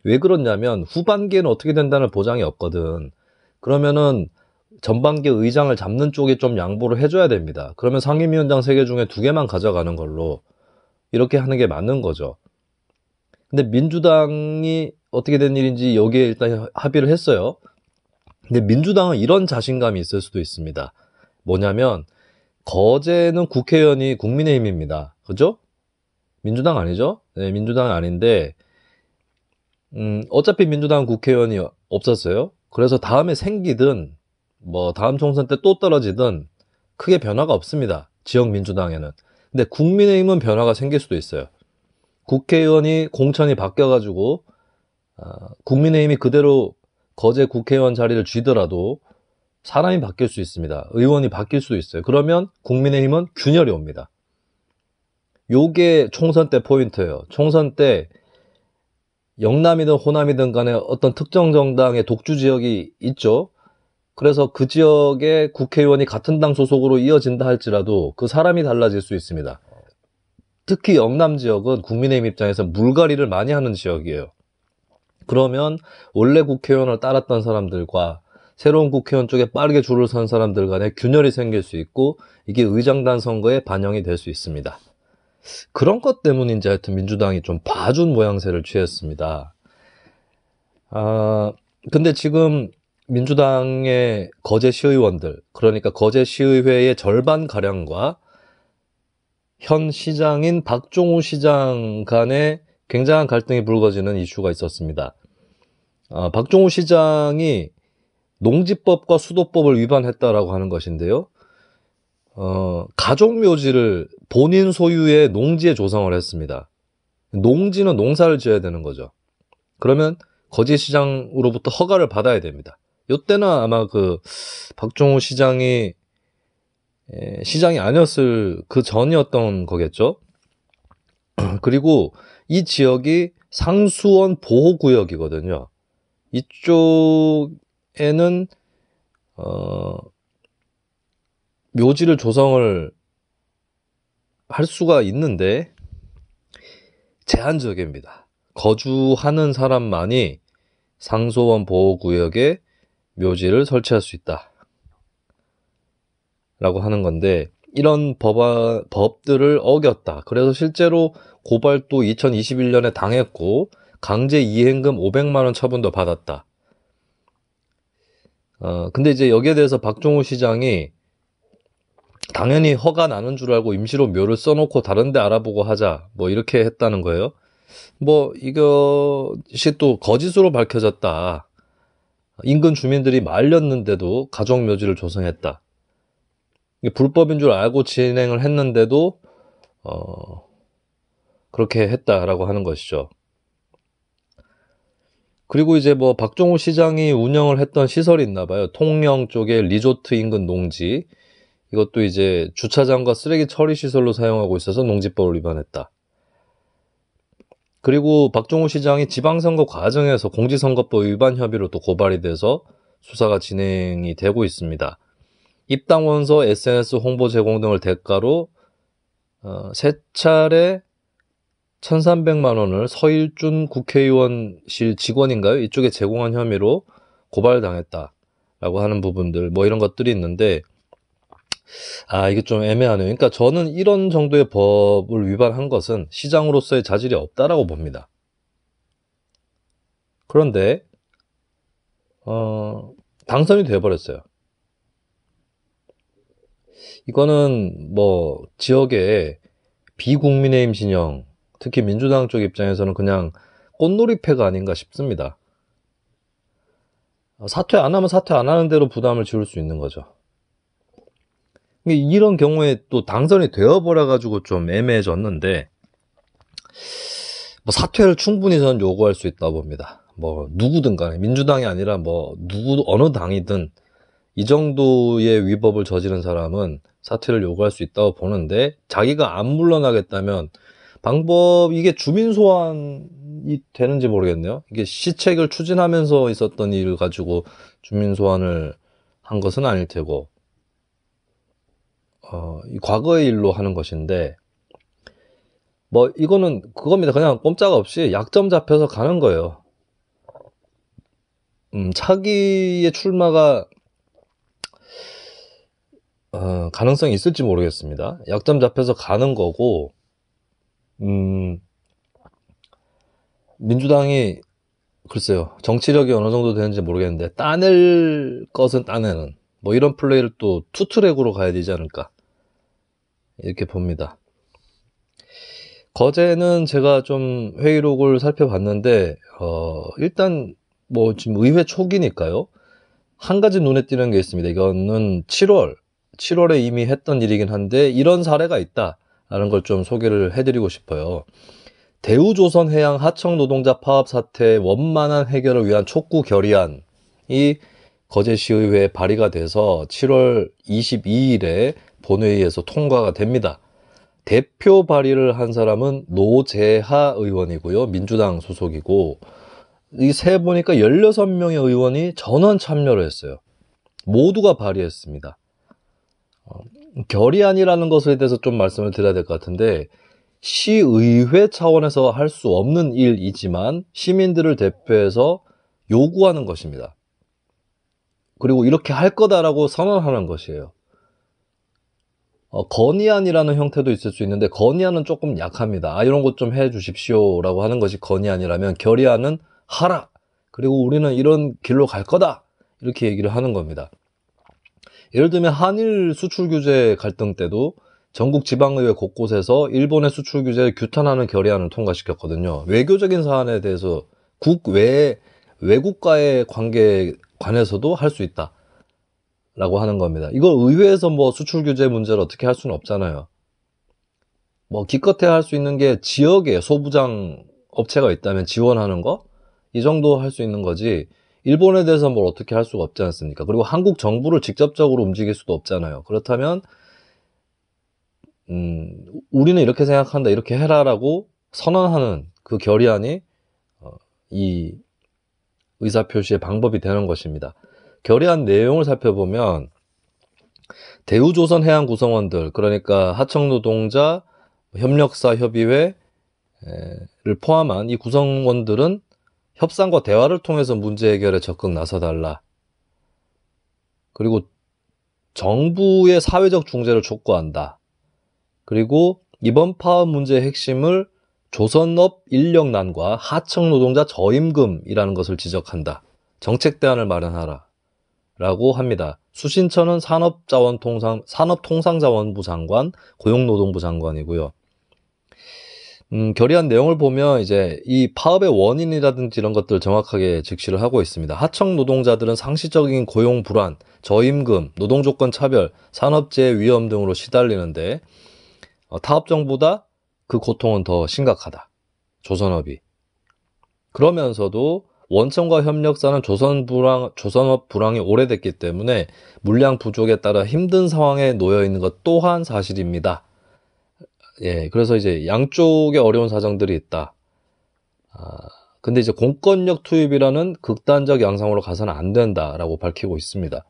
왜 그러냐면 후반기에는 어떻게 된다는 보장이 없거든. 그러면은 전반기 의장을 잡는 쪽에 좀 양보를 해줘야 됩니다. 그러면 상임위원장 3개 중에 2개만 가져가는 걸로 이렇게 하는 게 맞는 거죠. 근데 민주당이 어떻게 된 일인지 여기에 일단 합의를 했어요. 근데 민주당은 이런 자신감이 있을 수도 있습니다. 뭐냐면 거제는 국회의원이 국민의힘입니다. 그죠? 민주당 아니죠? 네, 민주당 아닌데 어차피 민주당 국회의원이 없었어요. 그래서 다음에 생기든 뭐 다음 총선 때 또 떨어지든 크게 변화가 없습니다. 지역 민주당에는. 근데 국민의힘은 변화가 생길 수도 있어요. 국회의원이 공천이 바뀌어가지고 국민의힘이 그대로 거제 국회의원 자리를 쥐더라도 사람이 바뀔 수 있습니다. 의원이 바뀔 수도 있어요. 그러면 국민의힘은 균열이 옵니다. 요게 총선 때 포인트예요. 총선 때 영남이든 호남이든 간에 어떤 특정 정당의 독주 지역이 있죠. 그래서 그 지역의 국회의원이 같은 당 소속으로 이어진다 할지라도 그 사람이 달라질 수 있습니다. 특히 영남 지역은 국민의힘 입장에서 물갈이를 많이 하는 지역이에요. 그러면 원래 국회의원을 따랐던 사람들과 새로운 국회의원 쪽에 빠르게 줄을 선 사람들 간에 균열이 생길 수 있고 이게 의장단 선거에 반영이 될 수 있습니다. 그런 것 때문인지 하여튼 민주당이 좀 봐준 모양새를 취했습니다. 근데 지금 민주당의 거제 시의원들, 그러니까 거제 시의회의 절반가량과 현 시장인 박종우 시장 간에 굉장한 갈등이 불거지는 이슈가 있었습니다. 박종우 시장이 농지법과 수도법을 위반했다라고 하는 것인데요. 가족묘지를 본인 소유의 농지에 조성을 했습니다. 농지는 농사를 지어야 되는 거죠. 그러면 거제시장으로부터 허가를 받아야 됩니다. 요때는 아마 그 박종우 시장이 시장이 아니었을 그 전이었던 거겠죠. 그리고 이 지역이 상수원 보호구역이거든요. 이쪽에는 묘지를 조성을 할 수가 있는데 제한적입니다. 거주하는 사람만이 상수원 보호구역에 묘지를 설치할 수 있다 라고 하는 건데 이런 법들을 어겼다. 그래서 실제로 고발도 2021년에 당했고 강제 이행금 500만 원 처분도 받았다. 근데 이제 여기에 대해서 박종우 시장이 당연히 허가 나는 줄 알고 임시로 묘를 써놓고 다른 데 알아보고 하자 뭐 이렇게 했다는 거예요. 뭐 이것이 또 거짓으로 밝혀졌다. 인근 주민들이 말렸는데도 가족묘지를 조성했다. 이게 불법인 줄 알고 진행을 했는데도 그렇게 했다라고 하는 것이죠. 그리고 이제 뭐 박종우 시장이 운영을 했던 시설이 있나 봐요. 통영 쪽에 리조트 인근 농지. 이것도 이제 주차장과 쓰레기 처리 시설로 사용하고 있어서 농지법을 위반했다. 그리고 박종우 시장이 지방선거 과정에서 공직선거법 위반 혐의로 또 고발이 돼서 수사가 진행이 되고 있습니다. 입당원서, SNS 홍보 제공 등을 대가로 3차례 1,300만 원을 서일준 국회의원실 직원인가요? 이쪽에 제공한 혐의로 고발당했다라고 하는 부분들 뭐 이런 것들이 있는데 이게 좀 애매하네요. 그러니까 저는 이런 정도의 법을 위반한 것은 시장으로서의 자질이 없다라고 봅니다. 그런데 당선이 돼버렸어요. 이거는 뭐 지역의 비국민의힘 진영, 특히 민주당 쪽 입장에서는 그냥 꽃놀이패가 아닌가 싶습니다. 사퇴 안 하면 사퇴 안 하는 대로 부담을 지울 수 있는 거죠. 이런 경우에 또 당선이 되어버려가지고 좀 애매해졌는데, 뭐 사퇴를 충분히 저는 요구할 수 있다고 봅니다. 뭐 누구든 간에 민주당이 아니라 뭐 어느 당이든 이 정도의 위법을 저지른 사람은 사퇴를 요구할 수 있다고 보는데, 자기가 안 물러나겠다면 이게 주민 소환이 되는지 모르겠네요. 이게 시책을 추진하면서 있었던 일을 가지고 주민 소환을 한 것은 아닐 테고, 이 과거의 일로 하는 것인데, 이거는 그겁니다. 그냥 꼼짝없이 약점 잡혀서 가는 거예요. 차기의 출마가 가능성이 있을지 모르겠습니다. 약점 잡혀서 가는 거고, 민주당이 글쎄요, 정치력이 어느 정도 되는지 모르겠는데 따낼 것은 따내는 이런 플레이를 또 투트랙으로 가야 되지 않을까, 이렇게 봅니다. 거제는 제가 좀 회의록을 살펴봤는데 일단 지금 의회 초기니까요. 한 가지 눈에 띄는 게 있습니다. 이거는 7월에 이미 했던 일이긴 한데 이런 사례가 있다라는 걸 좀 소개를 해드리고 싶어요. 대우조선해양 하청 노동자 파업 사태 원만한 해결을 위한 촉구 결의안이 거제시의회에 발의가 돼서 7월 22일에 본회의에서 통과가 됩니다. 대표 발의를 한 사람은 노재하 의원이고요. 민주당 소속이고, 이 세 보니까 16명의 의원이 전원 참여를 했어요. 모두가 발의했습니다. 결의안이라는 것에 대해서 좀 말씀을 드려야 될 것 같은데, 시의회 차원에서 할 수 없는 일이지만 시민들을 대표해서 요구하는 것입니다. 그리고 이렇게 할 거다라고 선언하는 것이에요. 건의안이라는 형태도 있을 수 있는데 건의안은 조금 약합니다. 이런 것 좀 해주십시오 라고 하는 것이 건의안이라면, 결의안은 하라, 그리고 우리는 이런 길로 갈 거다, 이렇게 얘기를 하는 겁니다. 예를 들면 한일 수출 규제 갈등 때도 전국 지방의회 곳곳에서 일본의 수출 규제를 규탄하는 결의안을 통과시켰거든요. 외교적인 사안에 대해서 외국과의 관계에 관해서도 할 수 있다 라고 하는 겁니다. 이걸 의회에서 수출 규제 문제를 어떻게 할 수는 없잖아요. 기껏해야 할 수 있는 게 지역에 소부장 업체가 있다면 지원하는 거? 이 정도 할 수 있는 거지, 일본에 대해서 뭘 어떻게 할 수가 없지 않습니까? 그리고 한국 정부를 직접적으로 움직일 수도 없잖아요. 그렇다면 우리는 이렇게 생각한다, 이렇게 해라라고 선언하는 그 결의안이 이 의사표시의 방법이 되는 것입니다. 결의안 내용을 살펴보면 대우조선해양 구성원들, 그러니까 하청노동자 협력사 협의회를 포함한 이 구성원들은 협상과 대화를 통해서 문제 해결에 적극 나서달라. 그리고 정부의 사회적 중재를 촉구한다. 그리고 이번 파업 문제의 핵심을 조선업 인력난과 하청노동자 저임금이라는 것을 지적한다. 정책 대안을 마련하라 라고 합니다. 수신처는 산업통상자원부 장관, 고용노동부 장관이고요. 결의안 내용을 보면 이제 이 파업의 원인이라든지 이런 것들을 정확하게 직시를 하고 있습니다. 하청 노동자들은 상시적인 고용 불안, 저임금, 노동조건 차별, 산업재해 위험 등으로 시달리는데 타업정보다 그 고통은 더 심각하다. 조선업이. 그러면서도 원청과 협력사는 조선업 불황이 오래됐기 때문에 물량 부족에 따라 힘든 상황에 놓여 있는 것 또한 사실입니다. 그래서 이제 양쪽에 어려운 사정들이 있다. 근데 이제 공권력 투입이라는 극단적 양상으로 가서는 안 된다라고 밝히고 있습니다.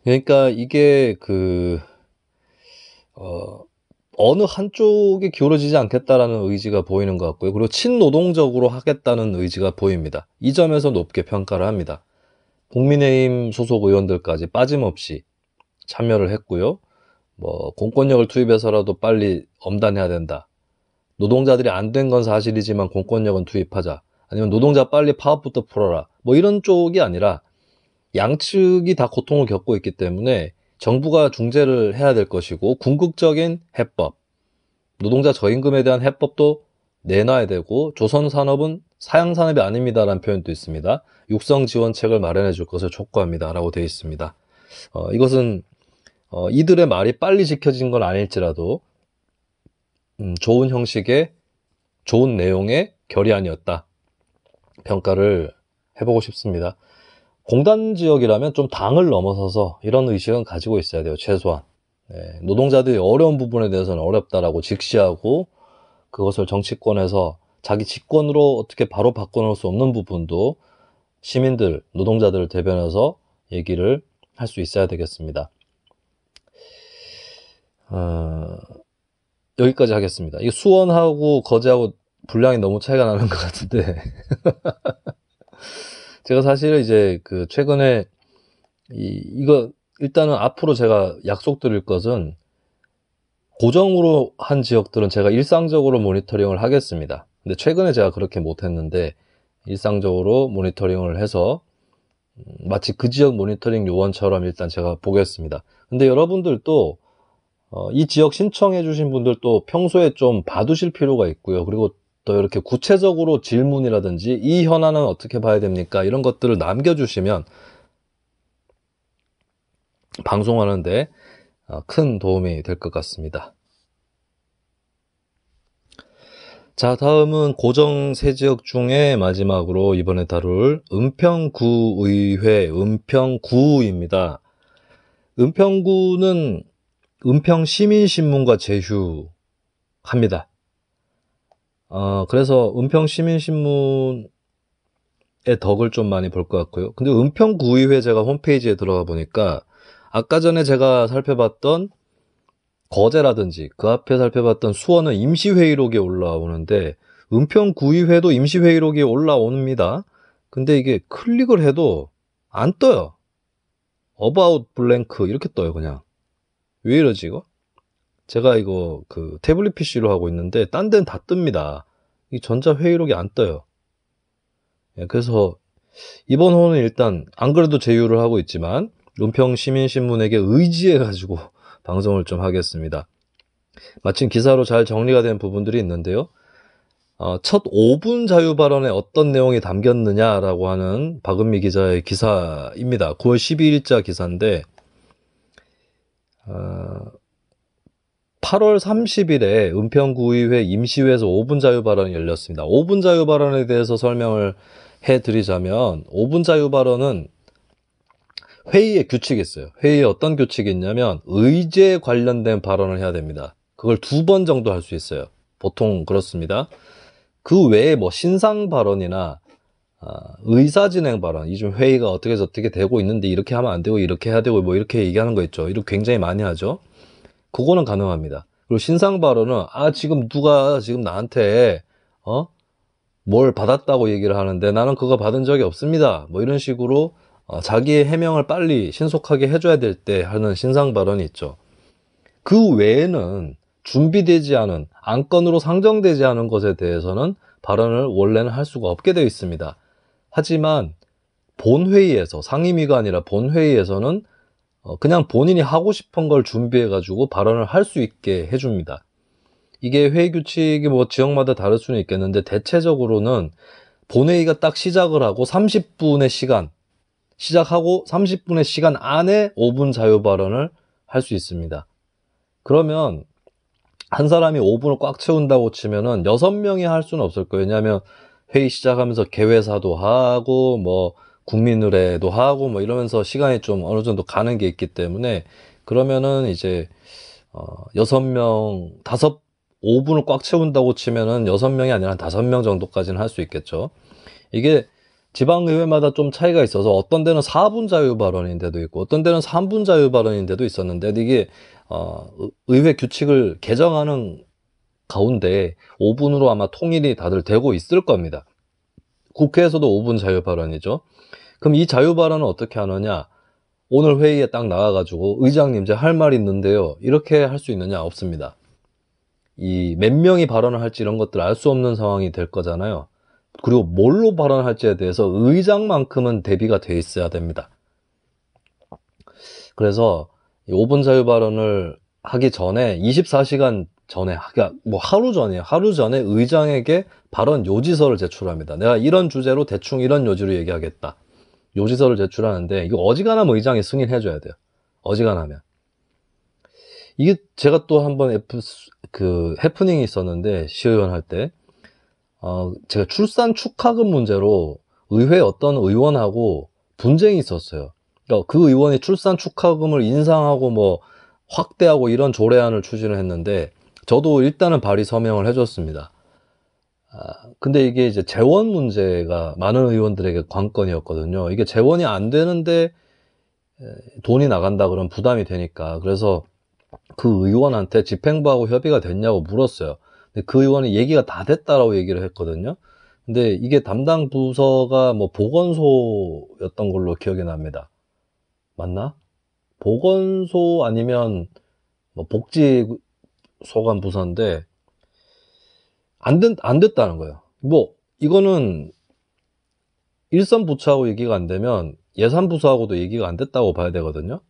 그러니까 이게 어느 한쪽에 기울어지지 않겠다라는 의지가 보이는 것 같고요. 그리고 친노동적으로 하겠다는 의지가 보입니다. 이 점에서 높게 평가를 합니다. 국민의힘 소속 의원들까지 빠짐없이 참여를 했고요. 공권력을 투입해서라도 빨리 엄단해야 된다. 노동자들이 안 된 건 사실이지만 공권력은 투입하자. 아니면 노동자 빨리 파업부터 풀어라. 이런 쪽이 아니라 양측이 다 고통을 겪고 있기 때문에 정부가 중재를 해야 될 것이고, 궁극적인 해법, 노동자 저임금에 대한 해법도 내놔야 되고, 조선산업은 사양산업이 아닙니다라는 표현도 있습니다. 육성지원책을 마련해 줄 것을 촉구합니다 라고 되어 있습니다. 이것은 이들의 말이 빨리 지켜진 건 아닐지라도 좋은 형식의, 좋은 내용의 결의안이었다, 평가를 해보고 싶습니다. 공단 지역이라면 좀 당을 넘어서서 이런 의식은 가지고 있어야 돼요. 최소한. 네, 노동자들이 어려운 부분에 대해서는 어렵다라고 직시하고 그것을 정치권에서 자기 직권으로 어떻게 바로 바꿔놓을 수 없는 부분도 시민들, 노동자들을 대변해서 얘기를 할 수 있어야 되겠습니다. 여기까지 하겠습니다. 이 수원하고 거제하고 분량이 너무 차이가 나는 것 같은데 제가 사실 이제 그 최근에 이거 일단은 앞으로 제가 약속드릴 것은 고정으로 한 지역들은 제가 일상적으로 모니터링을 하겠습니다. 근데 최근에 제가 그렇게 못했는데 일상적으로 모니터링을 해서 마치 그 지역 모니터링 요원처럼 일단 제가 보겠습니다. 근데 여러분들도 이 지역 신청해 주신 분들도 평소에 좀 봐두실 필요가 있고요. 그리고 또 이렇게 구체적으로 질문이라든지 이 현안은 어떻게 봐야 됩니까? 이런 것들을 남겨주시면 방송하는데 큰 도움이 될 것 같습니다. 자, 다음은 고정 세 지역 중에 마지막으로 이번에 다룰 은평구의회 은평구입니다. 은평구는 은평시민신문과 제휴합니다. 그래서 은평시민신문의 덕을 좀 많이 볼 것 같고요. 근데 은평구의회 제가 홈페이지에 들어가 보니까 아까 전에 제가 살펴봤던 거제라든지 그 앞에 살펴봤던 수원은 임시회의록에 올라오는데 은평구의회도 임시회의록에 올라옵니다. 근데 이게 클릭을 해도 안 떠요. About blank 이렇게 떠요. 그냥. 왜 이러지 이거? 제가 이거 그 태블릿 PC로 하고 있는데 딴 데는 다 뜹니다. 이 전자회의록이 안 떠요. 그래서 이번 호는 일단 안 그래도 제휴를 하고 있지만 은평시민신문에게 의지해가지고 방송을 좀 하겠습니다. 마침 기사로 잘 정리가 된 부분들이 있는데요. 첫 5분 자유 발언에 어떤 내용이 담겼느냐라고 하는 박은미 기자의 기사입니다. 9월 12일자 기사인데 8월 30일에 은평구의회 임시회에서 5분 자유 발언이 열렸습니다. 5분 자유 발언에 대해서 설명을 해드리자면 5분 자유 발언은 회의에 규칙이 있어요. 회의에 어떤 규칙이 있냐면 의제 관련된 발언을 해야 됩니다. 그걸 2번 정도 할 수 있어요. 보통 그렇습니다. 그 외에 뭐 신상 발언이나 의사진행 발언, 이 중 회의가 어떻게 저떻게 되고 있는데 이렇게 하면 안 되고 이렇게 해야 되고 뭐 이렇게 얘기하는 거 있죠. 이렇게 굉장히 많이 하죠. 그거는 가능합니다. 그리고 신상 발언은 지금 누가 지금 나한테 뭘 받았다고 얘기를 하는데 나는 그거 받은 적이 없습니다. 뭐 이런 식으로 자기의 해명을 빨리 신속하게 해줘야 될 때 하는 신상 발언이 있죠. 그 외에는 준비되지 않은 안건으로 상정되지 않은 것에 대해서는 발언을 원래는 할 수가 없게 되어 있습니다. 하지만 본회의에서 상임위가 아니라 본회의에서는 그냥 본인이 하고 싶은 걸 준비해 가지고 발언을 할 수 있게 해줍니다. 이게 회의 규칙이 뭐 지역마다 다를 수는 있겠는데 대체적으로는 본회의가 딱 시작을 하고 30분의 시간 시작하고 30분의 시간 안에 5분 자유 발언을 할 수 있습니다. 그러면 한 사람이 5분을 꽉 채운다고 치면은 6명이 할 수는 없을 거예요. 왜냐하면 회의 시작하면서 개회사도 하고 뭐 국민의례도 하고 뭐 이러면서 시간이 좀 어느 정도 가는 게 있기 때문에 그러면은 이제 6명, 5분을 꽉 채운다고 치면은 6명이 아니라 한 5명 정도까지는 할 수 있겠죠. 이게 지방의회마다 좀 차이가 있어서 어떤 데는 4분 자유 발언인데도 있고 어떤 데는 3분 자유 발언인데도 있었는데 이게 의회 규칙을 개정하는 가운데 5분으로 아마 통일이 다들 되고 있을 겁니다. 국회에서도 5분 자유 발언이죠. 그럼 이 자유 발언은 어떻게 하느냐? 오늘 회의에 딱 나와가지고 의장님 이제 할 말 있는데요. 이렇게 할 수 있느냐? 없습니다. 이 몇 명이 발언을 할지 이런 것들 알 수 없는 상황이 될 거잖아요. 그리고 뭘로 발언할지에 대해서 의장만큼은 대비가 돼 있어야 됩니다. 그래서 5분 자유 발언을 하기 전에 24시간 전에 뭐 하루 전이에요. 하루 전에 의장에게 발언 요지서를 제출합니다. 내가 이런 주제로 대충 이런 요지로 얘기하겠다. 요지서를 제출하는데 이거 어지간하면 의장이 승인해 줘야 돼요. 어지간하면. 이게 제가 또 한번 해프닝이 있었는데 시의원 할 때 제가 출산 축하금 문제로 의회 어떤 의원하고 분쟁이 있었어요. 그러니까 그 의원이 출산 축하금을 인상하고 뭐 확대하고 이런 조례안을 추진을 했는데 저도 일단은 발의 서명을 해줬습니다. 근데 이게 이제 재원 문제가 많은 의원들에게 관건이었거든요. 이게 재원이 안 되는데 돈이 나간다 그러면 부담이 되니까. 그래서 그 의원한테 집행부하고 협의가 됐냐고 물었어요. 근데 그 의원이 얘기가 다 됐다라고 얘기를 했거든요. 근데 이게 담당 부서가 뭐 보건소였던 걸로 기억이 납니다. 맞나? 보건소 아니면 뭐 복지소관 부서인데 안 됐다는 거예요. 뭐 이거는 일선 부처하고 얘기가 안 되면 예산 부서하고도 얘기가 안 됐다고 봐야 되거든요.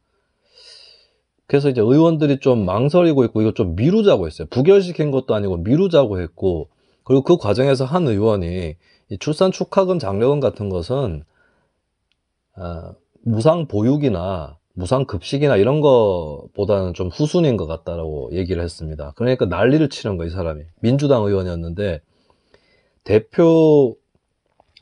그래서 이제 의원들이 좀 망설이고 있고 이거 좀 미루자고 했어요. 부결시킨 것도 아니고 미루자고 했고, 그리고 그 과정에서 한 의원이 이 출산 축하금 장려금 같은 것은 무상 보육이나 무상 급식이나 이런 거보다는 좀 후순인 것 같다라고 얘기를 했습니다. 그러니까 난리를 치는 거예요, 이 사람이. 민주당 의원이었는데 대표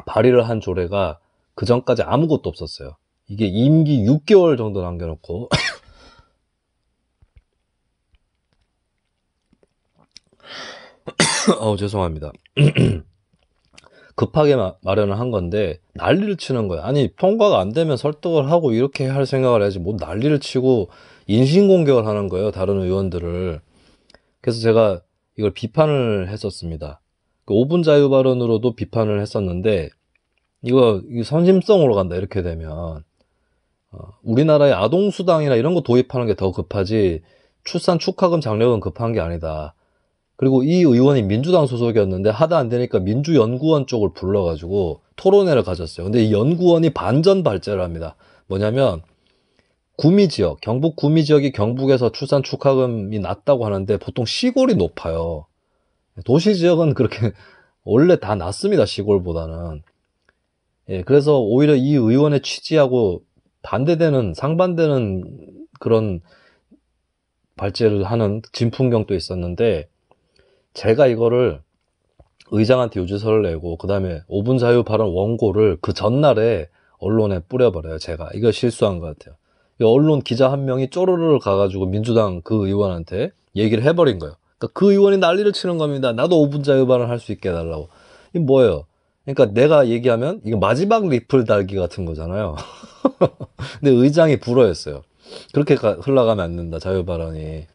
발의를 한 조례가 그 전까지 아무것도 없었어요. 이게 임기 6개월 정도 남겨놓고 죄송합니다. 급하게 마련을 한 건데 난리를 치는 거예요. 아니 통과가 안 되면 설득을 하고 이렇게 할 생각을 해야지 뭐 난리를 치고 인신공격을 하는 거예요, 다른 의원들을. 그래서 제가 이걸 비판을 했었습니다. 5분 자유 발언으로도 비판을 했었는데 이거 선심성으로 간다, 이렇게 되면. 우리나라의 아동수당이나 이런 거 도입하는 게 더 급하지 출산 축하금 장려금 급한 게 아니다. 그리고 이 의원이 민주당 소속이었는데 하다 안 되니까 민주연구원 쪽을 불러가지고 토론회를 가졌어요. 근데 이 연구원이 반전발제를 합니다. 뭐냐면 구미지역, 경북 구미지역이 경북에서 출산 축하금이 낮다고 하는데 보통 시골이 높아요. 도시지역은 그렇게 원래 다 낮습니다, 시골보다는. 예, 그래서 오히려 이 의원의 취지하고 반대되는, 상반되는 그런 발제를 하는 진풍경도 있었는데 제가 이거를 의장한테 유지서를 내고 그 다음에 5분 자유 발언 원고를 그 전날에 언론에 뿌려버려요. 제가 이거 실수한 것 같아요. 언론 기자 한 명이 쪼르르 가가지고 민주당 그 의원한테 얘기를 해버린 거예요. 그러니까 그 의원이 난리를 치는 겁니다. 나도 5분 자유 발언 할 수 있게 해달라고. 이게 뭐예요? 그러니까 내가 얘기하면 이거 마지막 리플 달기 같은 거잖아요. 근데 의장이 불어했어요. 그렇게 흘러가면 안 된다, 자유 발언이.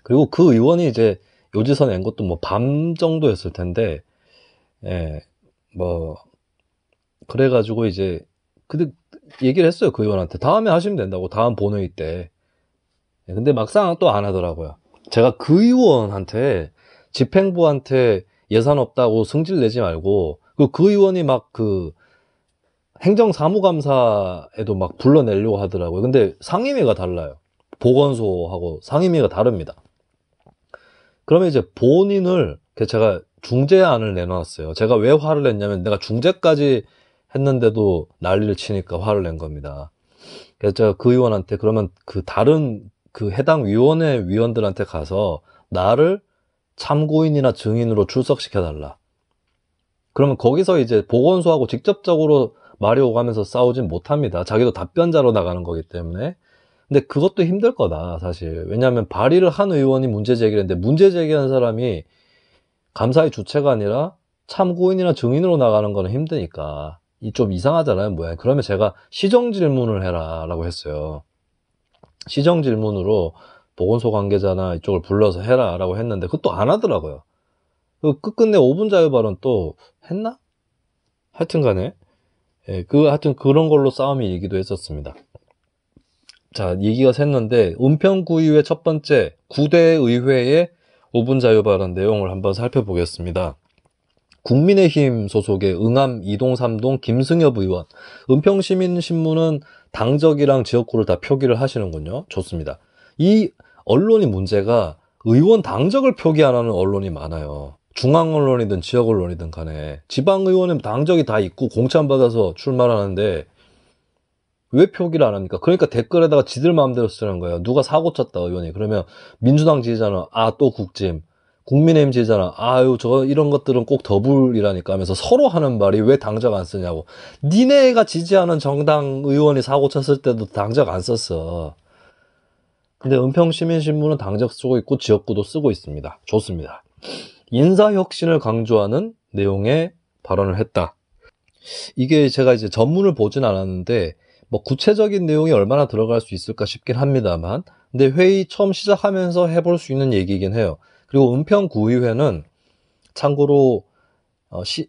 그리고 그 의원이 이제 요지서 낸 것도 뭐 밤 정도였을 텐데, 예, 뭐, 그래가지고 이제, 근데 얘기를 했어요, 그 의원한테. 다음에 하시면 된다고, 다음 본회의 때. 예, 근데 막상 또 안 하더라고요. 제가 그 의원한테, 집행부한테 예산 없다고 승질 내지 말고, 그 의원이 막 행정사무감사에도 막 불러내려고 하더라고요. 근데 상임위가 달라요. 보건소하고 상임위가 다릅니다. 그러면 이제 본인을, 제가 중재안을 내놨어요. 제가 왜 화를 냈냐면 내가 중재까지 했는데도 난리를 치니까 화를 낸 겁니다. 그래서 제가 그 의원한테 그러면 다른 해당 위원회 위원들한테 가서 나를 참고인이나 증인으로 출석시켜달라. 그러면 거기서 이제 보건소하고 직접적으로 말이 오가면서 싸우진 못합니다. 자기도 답변자로 나가는 거기 때문에. 근데 그것도 힘들 거다, 사실. 왜냐하면 발의를 한 의원이 문제 제기를 했는데 문제 제기한 사람이 감사의 주체가 아니라 참고인이나 증인으로 나가는 거는 힘드니까 이 좀 이상하잖아요, 모양이. 그러면 제가 시정 질문을 해라 라고 했어요. 시정 질문으로 보건소 관계자나 이쪽을 불러서 해라 라고 했는데 그것도 안 하더라고요. 끝끝내 5분 자유 발언 또 했나? 하여튼 간에 하여튼 그런 걸로 싸움이 일기도 했었습니다. 자, 얘기가 샜는데 은평구의회 첫 번째 9대 의회의 5분 자유 발언 내용을 한번 살펴보겠습니다. 국민의힘 소속의 응암 2동 3동 김승엽 의원. 은평시민신문은 당적이랑 지역구를 다 표기를 하시는군요. 좋습니다. 이 언론이 문제가 의원 당적을 표기 안 하는 언론이 많아요. 중앙 언론이든 지역 언론이든 간에 지방의원은 당적이 다 있고 공천받아서 출마하는데 왜 표기를 안 합니까? 그러니까 댓글에다가 지들 마음대로 쓰는 거예요. 누가 사고 쳤다, 의원이. 그러면 민주당 지지자는 또 국짐, 국민의힘 지지자는 아유 저 이런 것들은 꼭 더불이라니까 하면서 서로 하는 말이 왜 당적 안 쓰냐고. 니네가 지지하는 정당 의원이 사고 쳤을 때도 당적 안 썼어. 근데 은평시민신문은 당적 쓰고 있고 지역구도 쓰고 있습니다. 좋습니다. 인사혁신을 강조하는 내용의 발언을 했다. 이게 제가 이제 전문을 보진 않았는데 뭐 구체적인 내용이 얼마나 들어갈 수 있을까 싶긴 합니다만, 근데 회의 처음 시작하면서 해볼 수 있는 얘기이긴 해요. 그리고 은평구의회는 참고로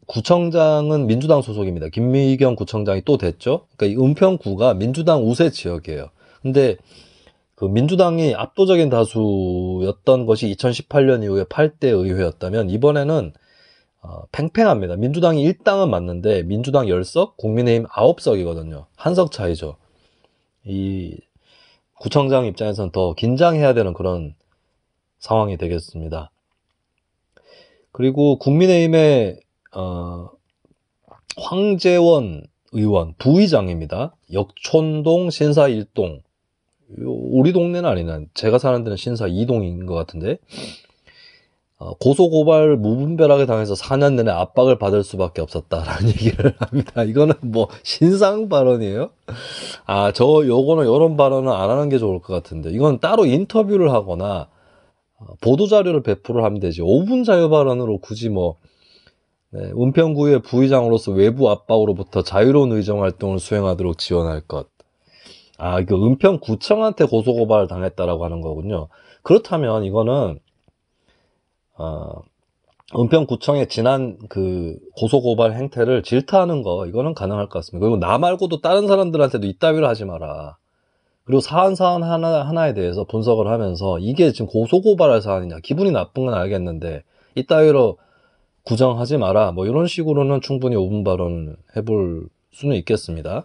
구청장은 민주당 소속입니다. 김미경 구청장이 또 됐죠. 그러니까 이 은평구가 민주당 우세 지역이에요. 근데 그 민주당이 압도적인 다수였던 것이 2018년 이후에 8대 의회였다면 이번에는 팽팽합니다. 민주당이 1당은 맞는데 민주당 10석, 국민의힘 9석이거든요. 한 석 차이죠. 이 구청장 입장에서는 더 긴장해야 되는 그런 상황이 되겠습니다. 그리고 국민의힘의 황재원 의원 부의장입니다. 역촌동 신사 1동, 우리 동네는 아니나 제가 사는 데는 신사 2동인 것 같은데, 고소고발 무분별하게 당해서 4년 내내 압박을 받을 수밖에 없었다라는 얘기를 합니다. 이거는 뭐 신상 발언이에요? 요거는 이런 발언은 안 하는 게 좋을 것 같은데, 이건 따로 인터뷰를 하거나 보도자료를 배포를 하면 되지. 5분 자유 발언으로 굳이 은평구의 부의장으로서 외부 압박으로부터 자유로운 의정 활동을 수행하도록 지원할 것. 이거 은평구청한테 고소고발을 당했다라고 하는 거군요. 그렇다면 이거는 은평구청의 지난 그 고소고발 행태를 질타하는 거, 이거는 가능할 것 같습니다. 그리고 나 말고도 다른 사람들한테도 이따위로 하지 마라. 그리고 사안 하나에 대해서 분석을 하면서 이게 지금 고소고발할 사안이냐, 기분이 나쁜 건 알겠는데 이따위로 구정하지 마라, 뭐 이런 식으로는 충분히 5분 발언을 해볼 수는 있겠습니다.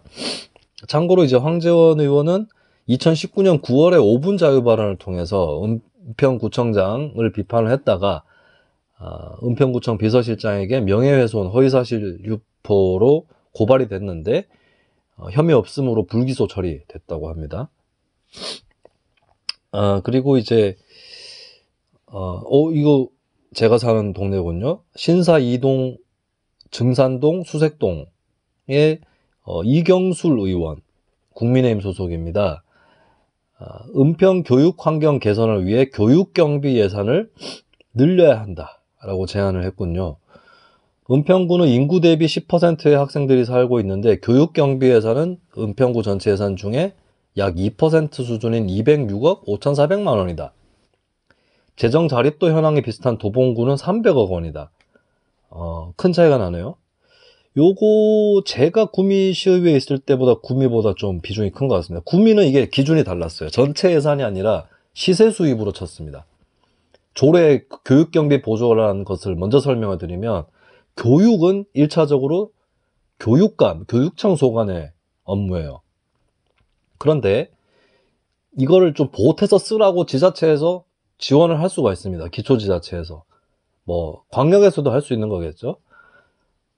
참고로 이제 황재원 의원은 2019년 9월에 5분 자유 발언을 통해서 은평구청장을 비판을 했다가 은평구청 비서실장에게 명예훼손, 허위사실 유포로 고발이 됐는데 혐의 없음으로 불기소 처리됐다고 합니다. 그리고 이제 이거 제가 사는 동네군요. 신사 2동, 증산동, 수색동의 이경술 의원, 국민의힘 소속입니다. 은평 교육 환경 개선을 위해 교육 경비 예산을 늘려야 한다라고 제안을 했군요. 은평구는 인구 대비 10%의 학생들이 살고 있는데 교육 경비 예산은 은평구 전체 예산 중에 약 2% 수준인 206억 5,400만 원이다. 재정 자립도 현황이 비슷한 도봉구는 300억 원이다. 큰 차이가 나네요. 요거 제가 구미시의회에 있을 때보다 구미보다 좀 비중이 큰 것 같습니다. 구미는 이게 기준이 달랐어요. 전체 예산이 아니라 시세 수입으로 쳤습니다. 조례 교육경비 보조라는 것을 먼저 설명을 드리면, 교육은 1차적으로 교육감, 교육청 소관의 업무예요. 그런데 이거를 좀 보태서 쓰라고 지자체에서 지원을 할 수가 있습니다. 기초지자체에서. 뭐 광역에서도 할 수 있는 거겠죠.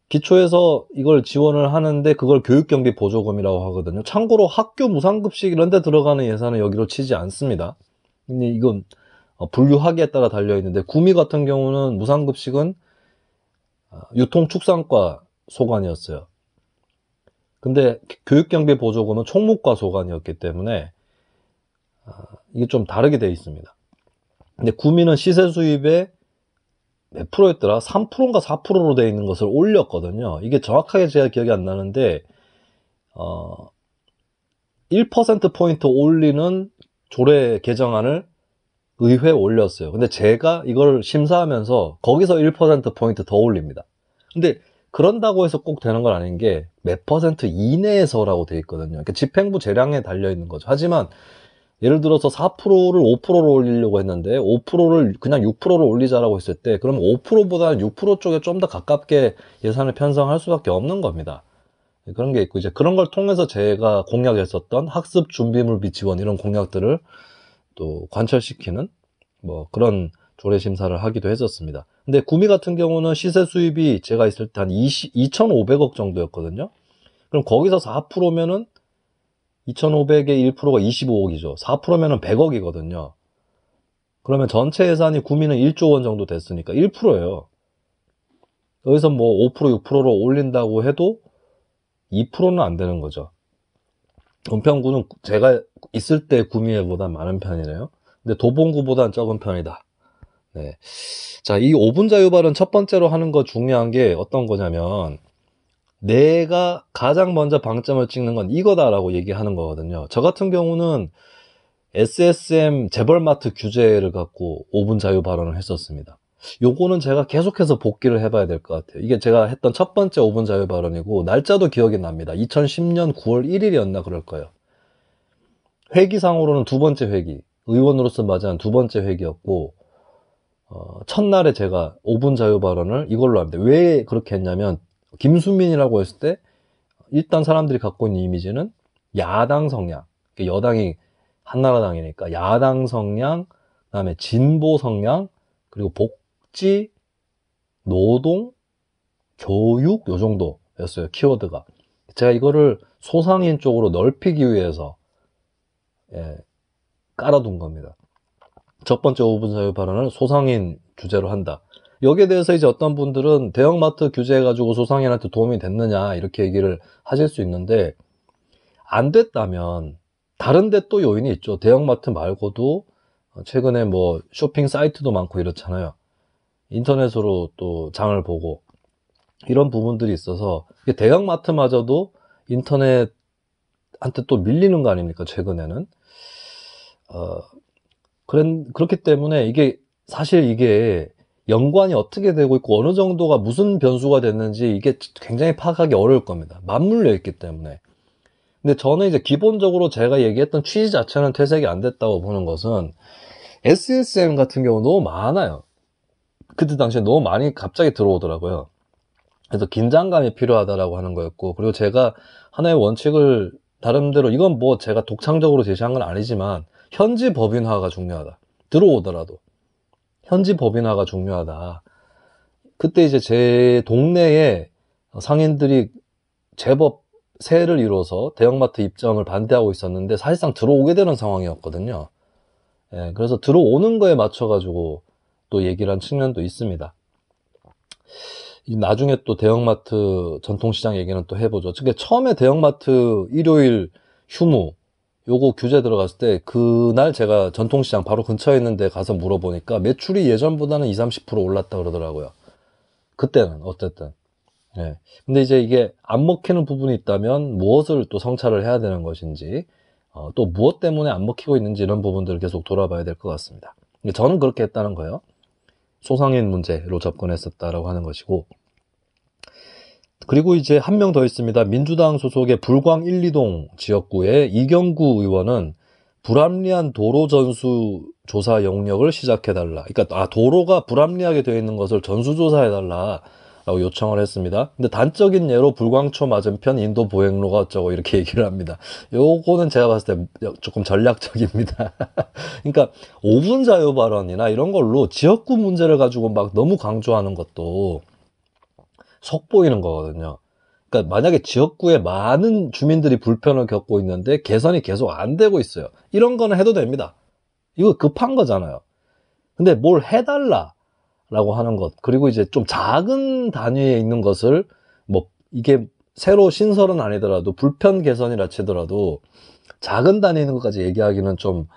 기초에서 이걸 지원을 하는데 그걸 교육경비 보조금이라고 하거든요. 참고로 학교 무상급식 이런 데 들어가는 예산은 여기로 치지 않습니다. 근데 이건 분류하기에 따라 달려있는데, 구미 같은 경우는 무상급식은 유통축산과 소관이었어요. 근데 교육경비 보조금은 총무과 소관이었기 때문에 이게 좀 다르게 되어 있습니다. 근데 구미는 시세 수입의 몇 프로였더라? 3%인가 4%로 되어 있는 것을 올렸거든요. 이게 정확하게 제가 기억이 안 나는데 1%포인트 올리는 조례 개정안을 의회에 올렸어요. 근데 제가 이걸 심사하면서 거기서 1%포인트 더 올립니다. 근데 그런다고 해서 꼭 되는 건 아닌 게 몇 퍼센트 이내에서라고 되어 있거든요. 그러니까 집행부 재량에 달려 있는 거죠. 하지만 예를 들어서 4%를 5%로 올리려고 했는데 5%를 그냥 6%로 올리자라고 했을 때, 그럼 5%보다는 6% 쪽에 좀 더 가깝게 예산을 편성할 수밖에 없는 겁니다. 그런 게 있고, 이제 그런 걸 통해서 제가 공약했었던 학습 준비물비 지원 이런 공약들을 또 관철시키는 뭐 그런 조례 심사를 하기도 했었습니다. 근데 구미 같은 경우는 시세 수입이 제가 있을 때 한 2,500억 정도였거든요. 그럼 거기서 4%면은 2,500의 1%가 25억이죠. 4%면은 100억이거든요. 그러면 전체 예산이 구미는 1조 원 정도 됐으니까 1%예요. 여기서 뭐 5%, 6%로 올린다고 해도 2%는 안 되는 거죠. 은평구는 제가 있을 때 구미에보다 많은 편이네요. 근데 도봉구보다는 적은 편이다. 네. 자, 이 5분 자유발언 첫 번째로 하는 거 중요한 게 어떤 거냐면, 내가 가장 먼저 방점을 찍는 건 이거다라고 얘기하는 거거든요. 저 같은 경우는 SSM 재벌마트 규제를 갖고 5분 자유 발언을 했었습니다. 요거는 제가 계속해서 복기를 해봐야 될 것 같아요. 이게 제가 했던 첫 번째 5분 자유 발언이고, 날짜도 기억이 납니다. 2010년 9월 1일이었나 그럴 거예요. 회기상으로는 두 번째 회기, 의원으로서 맞이한 두 번째 회기였고, 첫날에 제가 5분 자유 발언을 이걸로 합니다. 왜 그렇게 했냐면, 김수민이라고 했을 때, 일단 사람들이 갖고 있는 이미지는 야당 성향, 여당이 한나라당이니까 야당 성향, 그다음에 진보 성향, 그리고 복지, 노동, 교육 요 정도였어요. 키워드가. 제가 이거를 소상인 쪽으로 넓히기 위해서 깔아둔 겁니다. 첫 번째 5분 자유 발언을 소상인 주제로 한다. 여기에 대해서 이제 어떤 분들은 대형마트 규제해가지고 소상인한테 도움이 됐느냐 이렇게 얘기를 하실 수 있는데, 안 됐다면 다른 데 또 요인이 있죠. 대형마트 말고도 최근에 뭐 쇼핑 사이트도 많고 이렇잖아요. 인터넷으로 또 장을 보고 이런 부분들이 있어서 대형마트마저도 인터넷한테 또 밀리는 거 아닙니까? 최근에는 그렇기 때문에 사실 이게 연관이 어떻게 되고 있고 어느 정도가 무슨 변수가 됐는지 이게 굉장히 파악하기 어려울 겁니다. 맞물려 있기 때문에. 근데 저는 이제 기본적으로 제가 얘기했던 취지 자체는 퇴색이 안 됐다고 보는 것은, SSM 같은 경우 너무 많아요. 그때 당시에 너무 많이 갑자기 들어오더라고요. 그래서 긴장감이 필요하다라고 하는 거였고, 그리고 제가 하나의 원칙을 다른대로, 이건 뭐 제가 독창적으로 제시한 건 아니지만, 현지 법인화가 중요하다. 들어오더라도 현지 법인화가 중요하다. 그때 이제 제 동네에 상인들이 제법 세를 이뤄서 대형마트 입점을 반대하고 있었는데 사실상 들어오게 되는 상황이었거든요. 그래서 들어오는 거에 맞춰가지고 또 얘기를 한 측면도 있습니다. 나중에 또 대형마트 전통시장 얘기는 또 해보죠. 그러니까 처음에 대형마트 일요일 휴무 요거 규제 들어갔을 때 그날 제가 전통시장 바로 근처에 있는데 가서 물어보니까 매출이 예전보다는 20, 30% 올랐다 그러더라고요. 그때는 어쨌든. 근데 이제 이게 안 먹히는 부분이 있다면 무엇을 또 성찰을 해야 되는 것인지, 또 무엇 때문에 안 먹히고 있는지 이런 부분들을 계속 돌아봐야 될 것 같습니다. 저는 그렇게 했다는 거예요. 소상인 문제로 접근했었다라고 하는 것이고, 그리고 이제 한 명 더 있습니다. 민주당 소속의 불광 1, 2동 지역구의 이경구 의원은 불합리한 도로 전수 조사 영역을 시작해달라. 그러니까 도로가 불합리하게 되어 있는 것을 전수조사해달라 라고 요청을 했습니다. 근데 단적인 예로 불광초 맞은편 인도 보행로가 어쩌고 이렇게 얘기를 합니다. 요거는 제가 봤을 때 조금 전략적입니다. 그러니까 5분 자유 발언이나 이런 걸로 지역구 문제를 가지고 막 너무 강조하는 것도 속보이는 거거든요. 그러니까 만약에 지역구에 많은 주민들이 불편을 겪고 있는데 개선이 계속 안 되고 있어요. 이런 거는 해도 됩니다. 이거 급한 거잖아요. 근데 뭘 해달라라고 하는 것, 그리고 이제 좀 작은 단위에 있는 것을, 뭐 이게 새로 신설은 아니더라도 불편 개선이라 치더라도 작은 단위에 있는 것까지 얘기하기는 좀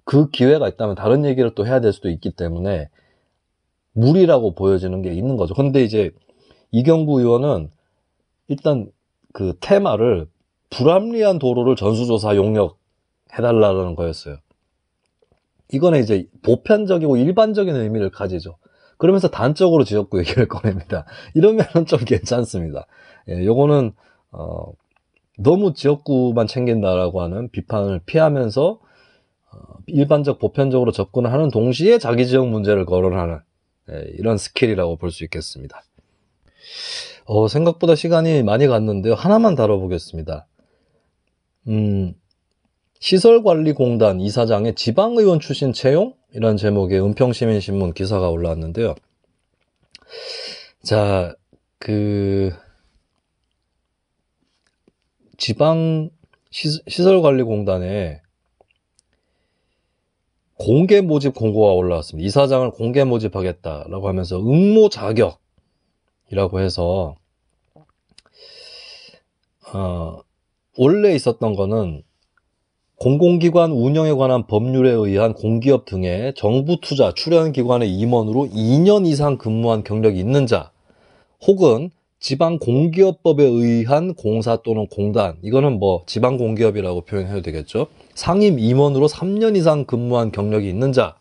그 기회가 있다면 다른 얘기를 또 해야 될 수도 있기 때문에 무리라고 보여지는 게 있는 거죠. 근데 이제 이경구 의원은 일단 그 테마를 불합리한 도로를 전수조사 용역 해달라는 거였어요. 이거는 이제 보편적이고 일반적인 의미를 가지죠. 그러면서 단적으로 지역구 얘기를 꺼냅니다. 이러면은 좀 괜찮습니다. 요거는 너무 지역구만 챙긴다라고 하는 비판을 피하면서 일반적 보편적으로 접근을 하는 동시에 자기 지역 문제를 거론하는 이런 스킬이라고 볼 수 있겠습니다. 생각보다 시간이 많이 갔는데요. 하나만 다뤄보겠습니다. 시설관리공단 이사장의 지방의원 출신 채용? 이런 제목의 은평시민신문 기사가 올라왔는데요. 자, 지방 시설관리공단에 공개 모집 공고가 올라왔습니다. 이사장을 공개 모집하겠다라고 하면서 응모 자격이라고 해서 원래 있었던 거는 공공기관 운영에 관한 법률에 의한 공기업 등의 정부 투자 출연기관의 임원으로 2년 이상 근무한 경력이 있는 자, 혹은 지방공기업법에 의한 공사 또는 공단, 이거는 뭐 지방공기업이라고 표현해도 되겠죠. 상임 임원으로 3년 이상 근무한 경력이 있는 자,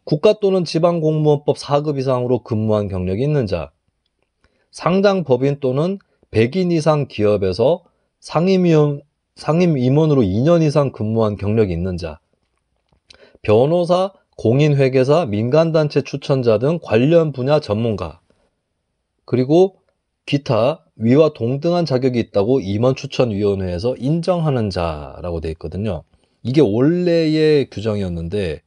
국가 또는 지방공무원법 4급 이상으로 근무한 경력이 있는 자, 상장법인 또는 100인 이상 기업에서 상임 임원으로 2년 이상 근무한 경력이 있는 자, 변호사, 공인회계사, 민간단체 추천자 등 관련 분야 전문가, 그리고 기타 위와 동등한 자격이 있다고 임원추천위원회에서 인정하는 자라고 되어 있거든요. 이게 원래의 규정이었는데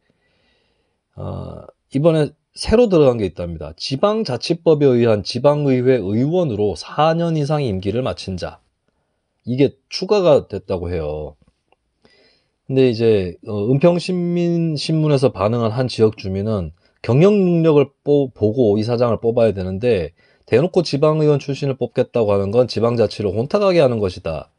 이번에 새로 들어간 게 있답니다. 지방자치법에 의한 지방의회 의원으로 4년 이상 임기를 마친 자, 이게 추가가 됐다고 해요. 근데 이제 은평시민신문에서 반응한 한 지역 주민은 경영 능력을 보고 이사장을 뽑아야 되는데 대놓고 지방의원 출신을 뽑겠다고 하는 건 지방자치를 혼탁하게 하는 것이다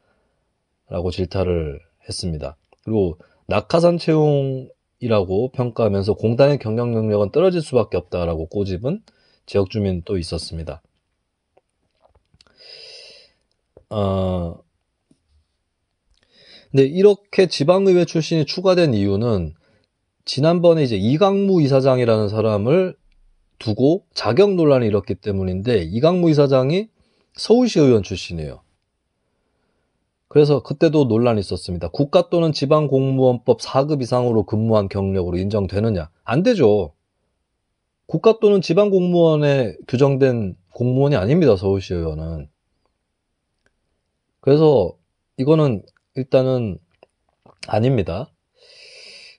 라고 질타를 했습니다. 그리고 낙하산 채용이라고 평가하면서 공단의 경영 능력은 떨어질 수밖에 없다라고 꼬집은 지역 주민 또 있었습니다. 근데 이렇게 지방의회 출신이 추가된 이유는 지난번에 이제 이강무 이사장이라는 사람을 두고 자격 논란이 일었기 때문인데, 이강무 이사장이 서울시 의원 출신이에요. 그래서 그때도 논란이 있었습니다. 국가 또는 지방공무원법 4급 이상으로 근무한 경력으로 인정되느냐? 안 되죠. 국가 또는 지방공무원에 규정된 공무원이 아닙니다, 서울시 의원은. 그래서 이거는 일단은 아닙니다.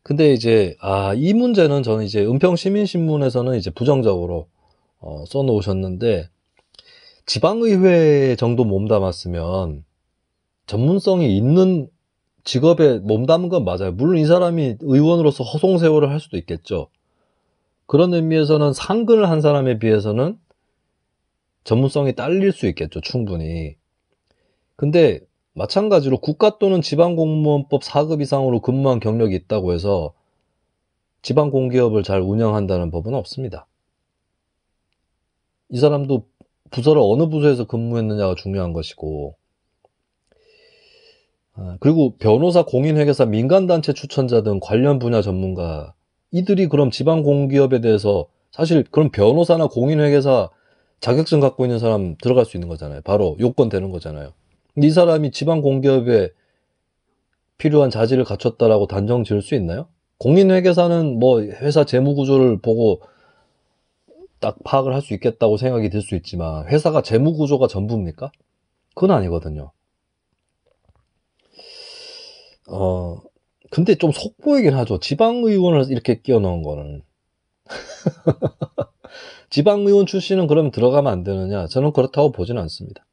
근데 이제 이 문제는 저는 이제 은평시민신문에서는 이제 부정적으로 써놓으셨는데, 지방의회 정도 몸담았으면 전문성이 있는 직업에 몸담은 건 맞아요. 물론 이 사람이 의원으로서 허송세월을 할 수도 있겠죠. 그런 의미에서는 상근을 한 사람에 비해서는 전문성이 딸릴 수 있겠죠, 충분히. 근데 마찬가지로 국가 또는 지방공무원법 4급 이상으로 근무한 경력이 있다고 해서 지방공기업을 잘 운영한다는 법은 없습니다. 이 사람도 부서를 어느 부서에서 근무했느냐가 중요한 것이고, 그리고 변호사, 공인회계사, 민간단체 추천자 등 관련 분야 전문가, 이들이 그럼 지방공기업에 대해서 사실 그럼 변호사나 공인회계사 자격증 갖고 있는 사람 들어갈 수 있는 거잖아요. 바로 요건 되는 거잖아요. 근데 이 사람이 지방공기업에 필요한 자질을 갖췄다라고 단정 지을 수 있나요? 공인회계사는 뭐 회사 재무구조를 보고 딱 파악을 할 수 있겠다고 생각이 들 수 있지만, 회사가 재무구조가 전부입니까? 그건 아니거든요. 근데 좀 속보이긴 하죠. 지방의원을 이렇게 끼워 넣은 거는. 지방의원 출신은 그러면 들어가면 안 되느냐? 저는 그렇다고 보지는 않습니다.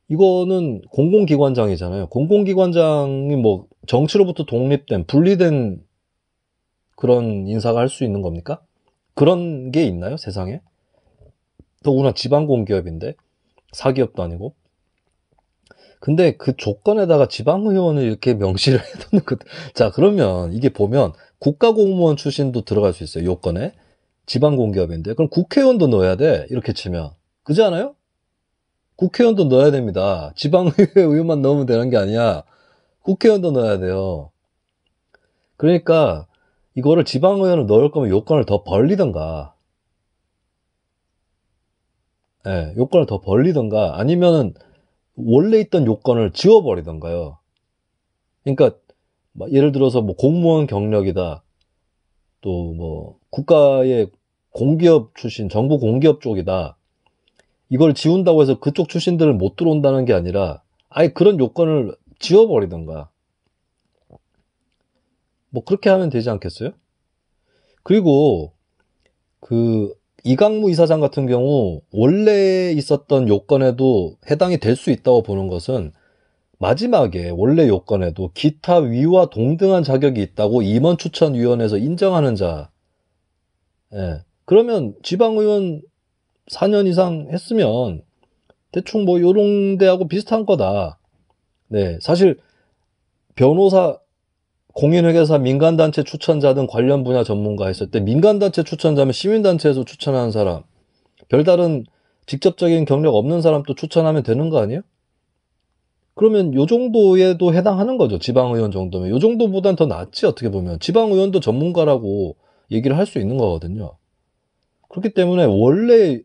이거는 공공기관장이잖아요. 공공기관장이 뭐 정치로부터 독립된, 분리된 그런 인사가 할 수 있는 겁니까? 그런 게 있나요, 세상에? 더구나 지방공기업인데, 사기업도 아니고. 근데 그 조건에다가 지방의원을 이렇게 명시를 해두는 것. 자, 그러면 이게 보면 국가공무원 출신도 들어갈 수 있어요, 요건에. 지방공기업인데. 그럼 국회의원도 넣어야 돼, 이렇게 치면. 그렇지 않아요? 국회의원도 넣어야 됩니다. 지방의회 의원만 넣으면 되는 게 아니야. 국회의원도 넣어야 돼요. 그러니까 이거를 지방의원을 넣을 거면 요건을 더 벌리던가. 예, 요건을 더 벌리던가, 아니면은 원래 있던 요건을 지워버리던가요. 그러니까 예를 들어서 뭐 공무원 경력이다, 또 뭐 국가의 공기업 출신, 정부 공기업 쪽이다, 이걸 지운다고 해서 그쪽 출신들을 못 들어온다는 게 아니라 아예 그런 요건을 지워버리던가, 뭐 그렇게 하면 되지 않겠어요? 그리고 그 이강무 이사장 같은 경우 원래 있었던 요건에도 해당이 될 수 있다고 보는 것은, 마지막에 원래 요건에도 기타 위와 동등한 자격이 있다고 임원추천위원회에서 인정하는 자. 예. 그러면 지방의원 4년 이상 했으면 대충 뭐 요런 데하고 비슷한 거다. 네. 사실 변호사, 공인회계사, 민간단체 추천자 등 관련 분야 전문가 했을 때 민간단체 추천자면 시민단체에서 추천하는 사람, 별다른 직접적인 경력 없는 사람 또 추천하면 되는 거 아니에요? 그러면 요 정도에도 해당하는 거죠. 지방의원 정도면. 요 정도보단 더 낫지, 어떻게 보면. 지방의원도 전문가라고 얘기를 할 수 있는 거거든요. 그렇기 때문에 원래,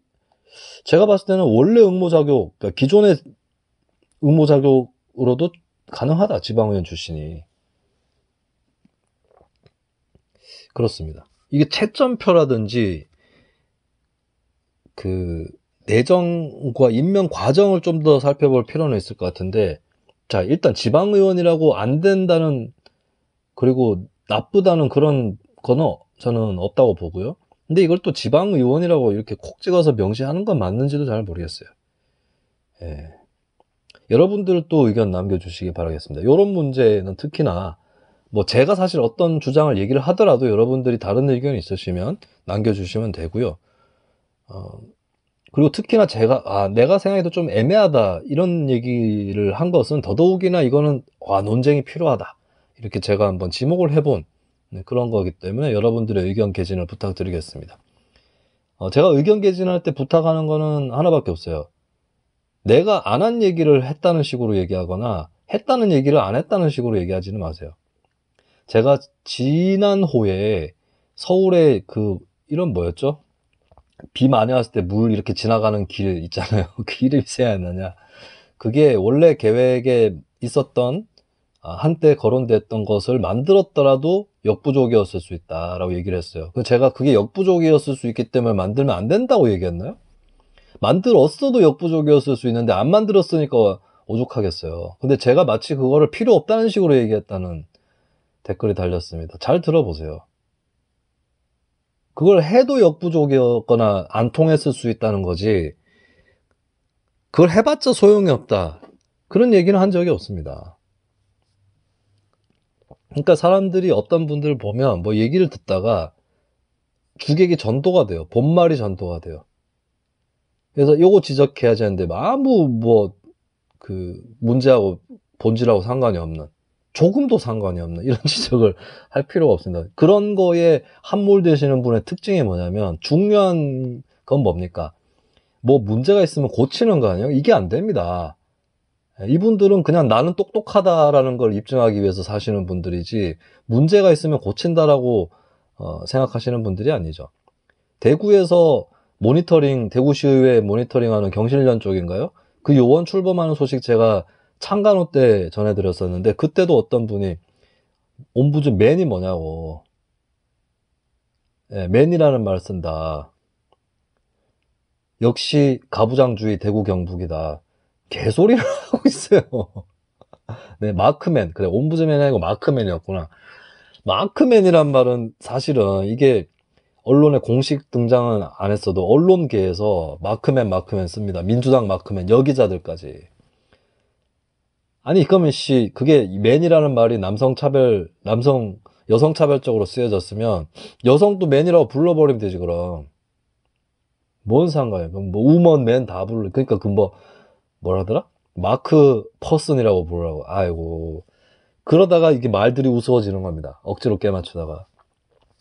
제가 봤을 때는 원래 응모자격, 그러니까 기존의 응모자격으로도 가능하다, 지방의원 출신이. 그렇습니다. 이게 채점표라든지, 내정과 임명 과정을 좀 더 살펴볼 필요는 있을 것 같은데, 자, 일단 지방의원이라고 안 된다는, 그리고 나쁘다는 그런 거는 저는 없다고 보고요. 근데 이걸 또 지방의원이라고 이렇게 콕 찍어서 명시하는 건 맞는지도 잘 모르겠어요. 예. 여러분들 또 의견 남겨주시기 바라겠습니다. 이런 문제는 특히나, 뭐 제가 사실 어떤 주장을 얘기를 하더라도 여러분들이 다른 의견이 있으시면 남겨주시면 되고요. 그리고 특히나 내가 생각해도 좀 애매하다, 이런 얘기를 한 것은 더더욱이나 이거는, 논쟁이 필요하다, 이렇게 제가 한번 지목을 해본 그런 거기 때문에 여러분들의 의견 개진을 부탁드리겠습니다. 제가 의견 개진할 때 부탁하는 거는 하나밖에 없어요. 내가 안 한 얘기를 했다는 식으로 얘기하거나 했다는 얘기를 안 했다는 식으로 얘기하지는 마세요. 제가 지난 호에 서울에 이런 뭐였죠? 비 많이 왔을 때 물 이렇게 지나가는 길 있잖아요. 그 이름이 생각나냐? 그게 원래 계획에 있었던, 한때 거론됐던 것을 만들었더라도 역부족이었을 수 있다라고 얘기를 했어요. 제가 그게 역부족이었을 수 있기 때문에 만들면 안 된다고 얘기했나요? 만들었어도 역부족이었을 수 있는데 안 만들었으니까 오죽하겠어요. 근데 제가 마치 그거를 필요 없다는 식으로 얘기했다는 댓글이 달렸습니다. 잘 들어보세요. 그걸 해도 역부족이었거나 안 통했을 수 있다는 거지, 그걸 해봤자 소용이 없다, 그런 얘기는 한 적이 없습니다. 그러니까 사람들이 어떤 분들 보면 뭐 얘기를 듣다가 주객이 전도가 돼요. 본말이 전도가 돼요. 그래서 요거 지적해야지 하는데 아무 문제하고 본질하고 상관이 없는, 조금도 상관이 없는 이런 지적을 할 필요가 없습니다. 그런 거에 함몰되시는 분의 특징이 뭐냐면, 중요한 건 뭡니까? 뭐 문제가 있으면 고치는 거 아니에요? 이게 안 됩니다. 이분들은 그냥 나는 똑똑하다라는 걸 입증하기 위해서 사시는 분들이지, 문제가 있으면 고친다라고 생각하시는 분들이 아니죠. 대구에서 대구시의회 모니터링하는 경실련 쪽인가요? 그 요원 출범하는 소식 제가 창간호 때 전해드렸었는데, 그때도 어떤 분이 옴부즈맨이 뭐냐고, 맨이라는 말 쓴다, 역시 가부장주의 대구 경북이다, 개소리를 하고 있어요. 네, 마크맨. 그래, 옴부즈맨이 아니고 마크맨이었구나. 마크맨이란 말은 사실은 이게 언론에 공식 등장은 안 했어도 언론계에서 마크맨 씁니다. 민주당 마크맨, 여기자들까지. 아니, 그러면 그게 맨이라는 말이 여성차별적으로 쓰여졌으면 여성도 맨이라고 불러버리면 되지, 그럼. 뭔 상관이야. 그럼 뭐 우먼맨 다 불러. 그러니까 뭐라더라? 마크 퍼슨이라고 부르라고. 아이고. 그러다가 이게 말들이 우스워지는 겁니다. 억지로 깨맞추다가.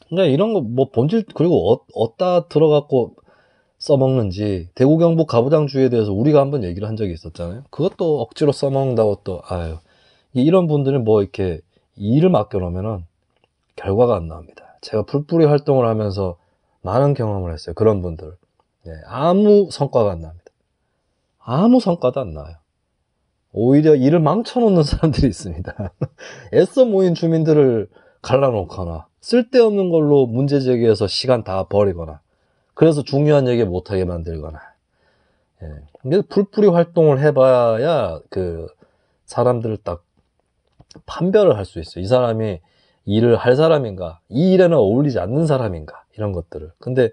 그러니까 이런 거 뭐 본질, 그리고 어디다 들어갖고 써먹는지, 대구 경북 가부장주의에 대해서 우리가 한번 얘기를 한 적이 있었잖아요. 그것도 억지로 써먹는다고 또, 이런 분들은 뭐 이렇게 일을 맡겨놓으면은 결과가 안 나옵니다. 제가 풀뿌리 활동을 하면서 많은 경험을 했어요. 그런 분들. 아무 성과가 안 납니다. 아무 성과도 안 나와요. 오히려 일을 망쳐놓는 사람들이 있습니다. 애써 모인 주민들을 갈라놓거나, 쓸데없는 걸로 문제 제기해서 시간 다 버리거나, 그래서 중요한 얘기 못하게 만들거나. 근데 풀뿌리 활동을 해봐야 사람들을 딱 판별을 할 수 있어요. 이 사람이 일을 할 사람인가, 이 일에는 어울리지 않는 사람인가, 이런 것들을. 근데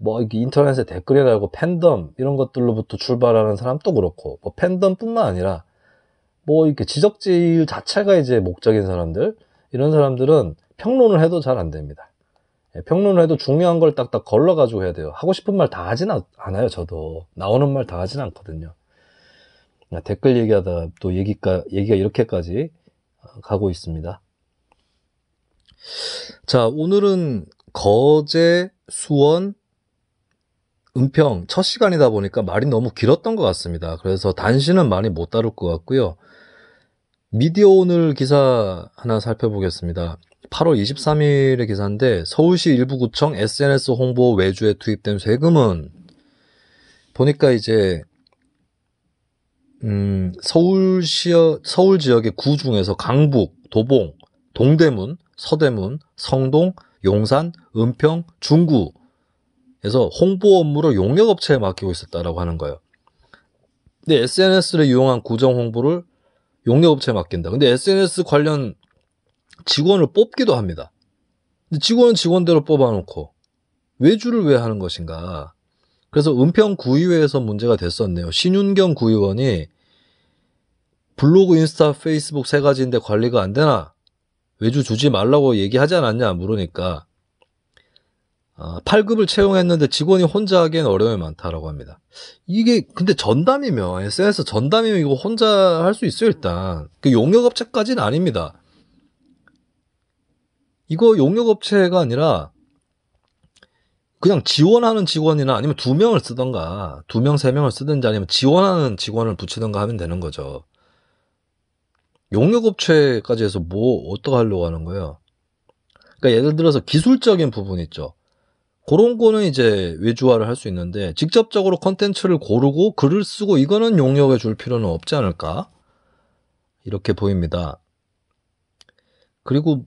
뭐 이렇게 인터넷에 댓글이 달고 팬덤 이런 것들로부터 출발하는 사람도 그렇고, 뭐 팬덤뿐만 아니라 뭐 이렇게 지적질 자체가 이제 목적인 사람들, 이런 사람들은 평론을 해도 잘 안 됩니다. 평론을 해도 중요한 걸 딱딱 걸러가지고 해야 돼요. 하고 싶은 말 다 하진 않아요. 저도 나오는 말 다 하진 않거든요. 댓글 얘기하다가 또 얘기가 이렇게까지 가고 있습니다. 자, 오늘은 거제, 수원, 은평 첫 시간이다 보니까 말이 너무 길었던 것 같습니다. 그래서 단시는 많이 못 다룰 것 같고요. 미디어 오늘 기사 하나 살펴보겠습니다. 8월 23일의 기사인데, 서울시 일부구청 SNS 홍보 외주에 투입된 세금은, 보니까 이제 서울 지역의 구 중에서 강북, 도봉, 동대문, 서대문, 성동, 용산, 은평, 중구에서 홍보 업무를 용역업체에 맡기고 있었다라고 하는 거예요. 근데 SNS를 이용한 구정 홍보를 용역업체에 맡긴다. 근데 SNS 관련 직원을 뽑기도 합니다. 근데 직원은 직원대로 뽑아놓고 외주를 왜 하는 것인가? 그래서 은평 구의회에서 문제가 됐었네요. 신윤경 구의원이 블로그, 인스타, 페이스북 세 가지인데 관리가 안 되나? 외주 주지 말라고 얘기하지 않았냐? 물으니까 8급을 채용했는데 직원이 혼자 하기엔 어려움이 많다라고 합니다. 이게 근데 전담이면, SNS 전담이면 이거 혼자 할 수 있어요. 일단 그 용역업체까지는 아닙니다. 이거 용역업체가 아니라 그냥 지원하는 직원이나 아니면 2명을 쓰던가 2명, 3명을 쓰든지 아니면 지원하는 직원을 붙이던가 하면 되는 거죠. 용역업체까지 해서 뭐 어떻게 하려고 하는 거예요? 그러니까 예를 들어서 기술적인 부분 있죠. 그런 거는 이제 외주화를 할 수 있는데 직접적으로 컨텐츠를 고르고 글을 쓰고 이거는 용역해 줄 필요는 없지 않을까? 이렇게 보입니다. 그리고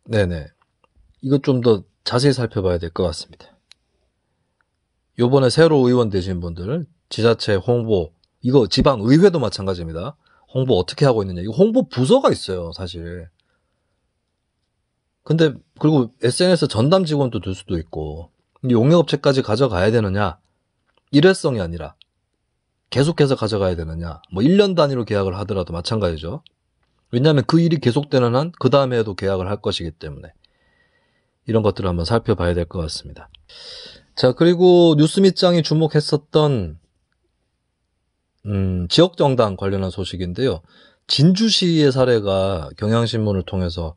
네네. 이거 좀 더 자세히 살펴봐야 될 것 같습니다. 요번에 새로 의원 되신 분들, 지자체 홍보, 이거 지방의회도 마찬가지입니다. 홍보 어떻게 하고 있느냐. 이거 홍보 부서가 있어요, 사실. 근데, 그리고 SNS 전담 직원도 될 수도 있고, 용역업체까지 가져가야 되느냐? 일회성이 아니라, 계속해서 가져가야 되느냐? 뭐 1년 단위로 계약을 하더라도 마찬가지죠. 왜냐하면 그 일이 계속되는 한 그 다음에 해도 계약을 할 것이기 때문에 이런 것들을 한번 살펴봐야 될 것 같습니다. 자, 그리고 뉴스미장이 주목했었던 지역정당 관련한 소식인데요. 진주시의 사례가 경향신문을 통해서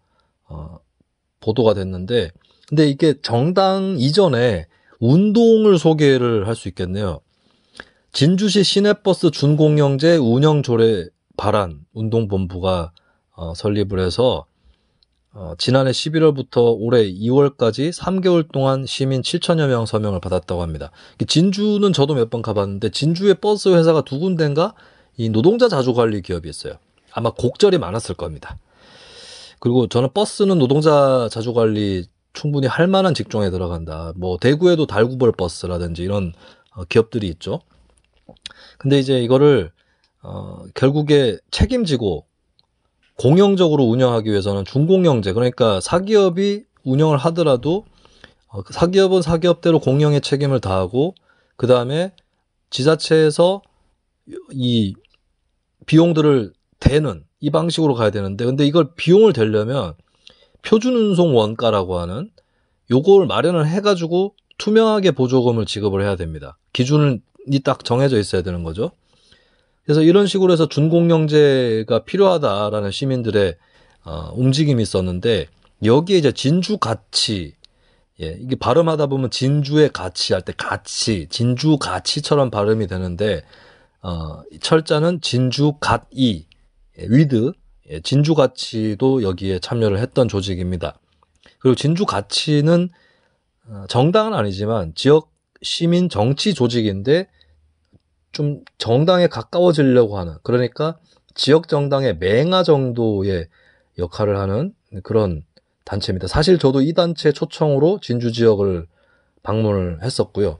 보도가 됐는데, 근데 이게 정당 이전에 운동을 소개를 할 수 있겠네요. 진주시 시내버스 준공영제 운영조례 발안 운동본부가 설립을 해서 지난해 11월부터 올해 2월까지 3개월 동안 시민 7천여 명 서명을 받았다고 합니다. 진주는 저도 몇 번 가봤는데 진주에 버스 회사가 2군데인가 이 노동자 자주관리 기업이 있어요. 아마 곡절이 많았을 겁니다. 그리고 저는 버스는 노동자 자주관리 충분히 할 만한 직종에 들어간다. 뭐 대구에도 달구벌 버스라든지 이런 기업들이 있죠. 근데 이제 이거를 결국에 책임지고 공영적으로 운영하기 위해서는 준공영제, 그러니까 사기업이 운영을 하더라도 사기업은 사기업대로 공영의 책임을 다하고 그 다음에 지자체에서 이 비용들을 대는 이 방식으로 가야 되는데, 근데 이걸 비용을 대려면 표준운송 원가라고 하는 요걸 마련을 해가지고 투명하게 보조금을 지급을 해야 됩니다. 기준이 딱 정해져 있어야 되는 거죠. 그래서 이런 식으로 해서 준공영제가 필요하다라는 시민들의 움직임이 있었는데, 여기에 이제 진주가치, 이게 발음하다 보면 진주의 가치 할 때 가치, 진주가치처럼 발음이 되는데, 철자는 진주갓이, 위드, 진주가치도 여기에 참여를 했던 조직입니다. 그리고 진주가치는 정당은 아니지만 지역 시민 정치 조직인데 좀 정당에 가까워지려고 하는, 그러니까 지역 정당의 맹아 정도의 역할을 하는 그런 단체입니다. 사실 저도 이 단체 초청으로 진주 지역을 방문을 했었고요.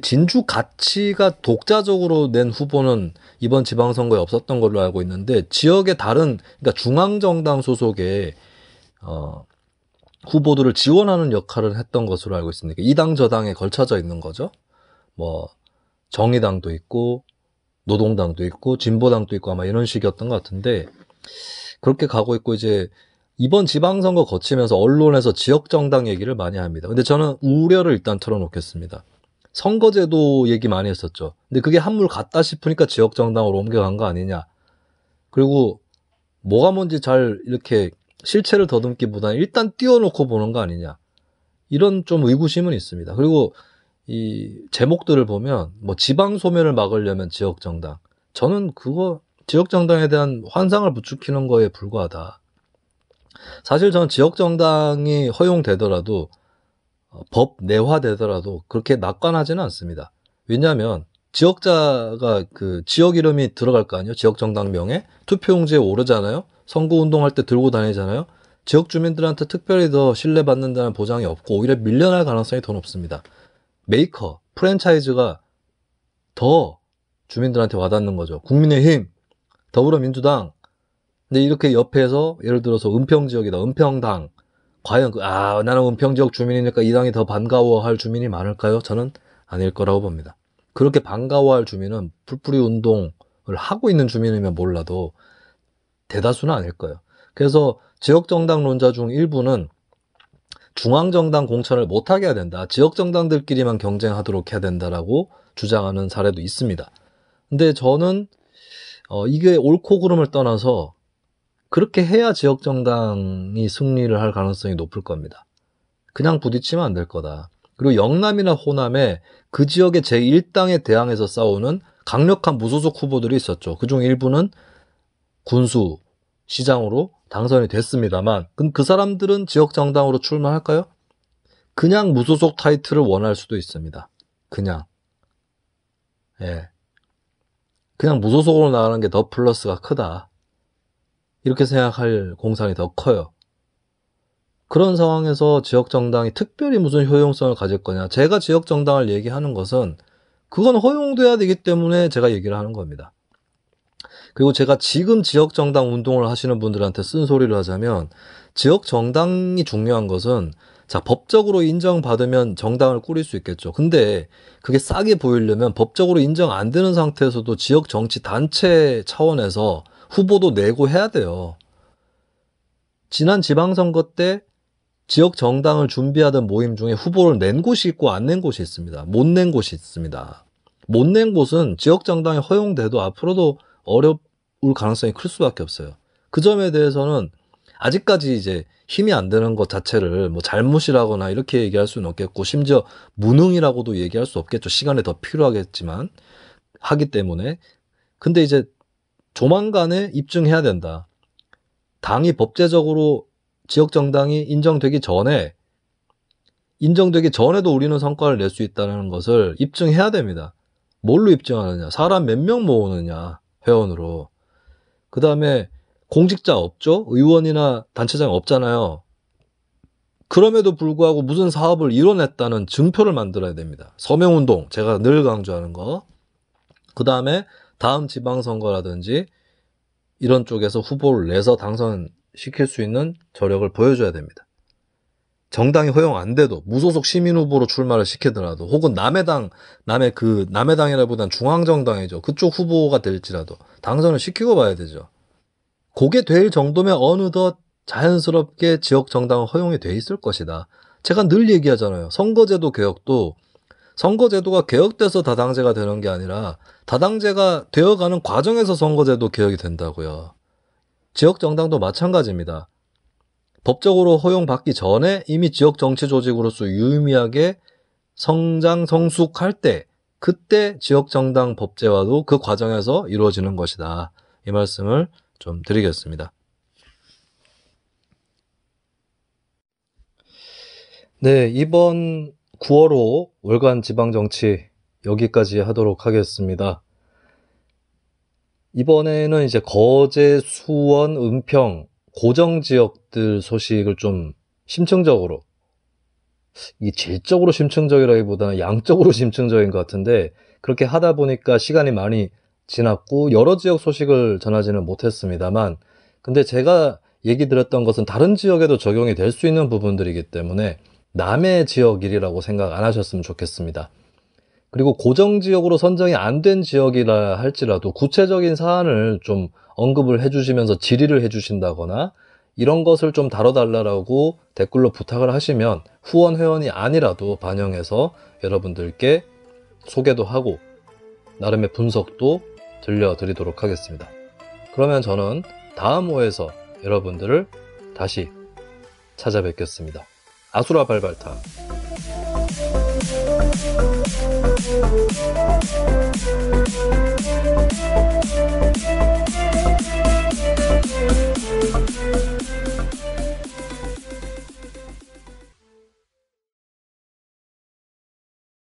진주 가치가 독자적으로 낸 후보는 이번 지방선거에 없었던 걸로 알고 있는데, 지역의 다른, 그러니까 중앙정당 소속의 후보들을 지원하는 역할을 했던 것으로 알고 있습니다. 이 당 저 당에 걸쳐져 있는 거죠. 뭐 정의당도 있고 노동당도 있고 진보당도 있고 아마 이런 식이었던 것 같은데 그렇게 가고 있고 이제 이번 지방선거 거치면서 언론에서 지역정당 얘기를 많이 합니다. 근데 저는 우려를 일단 털어놓겠습니다. 선거제도 얘기 많이 했었죠. 근데 그게 한물 갔다 싶으니까 지역정당으로 옮겨간 거 아니냐. 그리고 뭐가 뭔지 잘 이렇게 실체를 더듬기보다는 일단 띄워놓고 보는 거 아니냐. 이런 좀 의구심은 있습니다. 그리고 이 제목들을 보면 뭐 지방 소멸을 막으려면 지역정당. 저는 그거 지역정당에 대한 환상을 부추기는 거에 불과하다. 사실 저는 지역정당이 허용되더라도 법 내화되더라도 그렇게 낙관하지는 않습니다. 왜냐하면 지역자가 그 지역 이름이 들어갈 거 아니에요. 지역정당명에 투표용지에 오르잖아요. 선거운동할 때 들고 다니잖아요. 지역 주민들한테 특별히 더 신뢰받는다는 보장이 없고 오히려 밀려날 가능성이 더 높습니다. 메이커, 프랜차이즈가 더 주민들한테 와닿는 거죠. 국민의힘, 더불어민주당. 근데 이렇게 옆에서 예를 들어서 은평지역이다. 은평당. 과연 나는 은평지역 주민이니까 이 당이 더 반가워할 주민이 많을까요? 저는 아닐 거라고 봅니다. 그렇게 반가워할 주민은 풀뿌리 운동을 하고 있는 주민이면 몰라도 대다수는 아닐 거예요. 그래서 지역정당론자 중 일부는 중앙정당 공천을 못하게 해야 된다. 지역정당들끼리만 경쟁하도록 해야 된다라고 주장하는 사례도 있습니다. 근데 저는 이게 옳고 그름을 떠나서 그렇게 해야 지역정당이 승리를 할 가능성이 높을 겁니다. 그냥 부딪히면 안 될 거다. 그리고 영남이나 호남에 그 지역의 제1당에 대항해서 싸우는 강력한 무소속 후보들이 있었죠. 그중 일부는 군수, 시장으로 당선이 됐습니다만 그 사람들은 지역정당으로 출마할까요? 그냥 무소속 타이틀을 원할 수도 있습니다. 그냥 무소속으로 나가는 게 더 플러스가 크다. 이렇게 생각할 공산이 더 커요. 그런 상황에서 지역정당이 특별히 무슨 효용성을 가질 거냐. 제가 지역정당을 얘기하는 것은 그건 허용돼야 되기 때문에 제가 얘기를 하는 겁니다. 그리고 제가 지금 지역정당 운동을 하시는 분들한테 쓴소리를 하자면 지역정당이 중요한 것은 자, 법적으로 인정받으면 정당을 꾸릴 수 있겠죠. 근데 그게 싸게 보이려면 법적으로 인정 안 되는 상태에서도 지역정치단체 차원에서 후보도 내고 해야 돼요. 지난 지방선거 때 지역정당을 준비하던 모임 중에 후보를 낸 곳이 있고 안 낸 곳이 있습니다. 못 낸 곳이 있습니다. 못 낸 곳은 지역정당이 허용돼도 앞으로도 어려울 가능성이 클 수밖에 없어요. 그 점에 대해서는 아직까지 이제 힘이 안 되는 것 자체를 뭐 잘못이라거나 이렇게 얘기할 수는 없겠고 심지어 무능이라고도 얘기할 수 없겠죠. 시간이 더 필요하겠지만 하기 때문에. 근데 이제 조만간에 입증해야 된다. 당이 법제적으로 지역정당이 인정되기 전에도 우리는 성과를 낼 수 있다는 것을 입증해야 됩니다. 뭘로 입증하느냐? 사람 몇 명 모으느냐? 회원으로. 그 다음에 공직자 없죠? 의원이나 단체장 없잖아요. 그럼에도 불구하고 무슨 사업을 이뤄냈다는 증표를 만들어야 됩니다. 서명운동, 제가 늘 강조하는 거. 그 다음에 다음 지방선거라든지 이런 쪽에서 후보를 내서 당선시킬 수 있는 저력을 보여줘야 됩니다. 정당이 허용 안 돼도 무소속 시민 후보로 출마를 시키더라도 혹은 남의 당이라기보단 중앙정당이죠. 그쪽 후보가 될지라도 당선을 시키고 봐야 되죠. 그게 될 정도면 어느덧 자연스럽게 지역정당은 허용이 돼 있을 것이다. 제가 늘 얘기하잖아요. 선거제도 개혁도 선거제도가 개혁돼서 다당제가 되는 게 아니라 다당제가 되어가는 과정에서 선거제도 개혁이 된다고요. 지역정당도 마찬가지입니다. 법적으로 허용받기 전에 이미 지역정치조직으로서 유의미하게 성장, 성숙할 때 그때 지역정당 법제화도 그 과정에서 이루어지는 것이다. 이 말씀을 좀 드리겠습니다. 네, 이번 9월호 월간 지방정치 여기까지 하도록 하겠습니다. 이번에는 이제 거제, 수원, 은평, 고정지역들 소식을 좀 심층적으로, 이 질적으로 심층적이라기보다는 양적으로 심층적인 것 같은데 그렇게 하다 보니까 시간이 많이 지났고 여러 지역 소식을 전하지는 못했습니다만 근데 제가 얘기 드렸던 것은 다른 지역에도 적용이 될 수 있는 부분들이기 때문에 남의 지역 일이라고 생각 안 하셨으면 좋겠습니다. 그리고 고정지역으로 선정이 안 된 지역이라 할지라도 구체적인 사안을 좀 언급을 해주시면서 질의를 해주신다거나 이런 것을 좀 다뤄달라고 댓글로 부탁을 하시면 후원 회원이 아니라도 반영해서 여러분들께 소개도 하고 나름의 분석도 들려드리도록 하겠습니다. 그러면 저는 다음 호에서 여러분들을 다시 찾아뵙겠습니다. 아수라 발발타.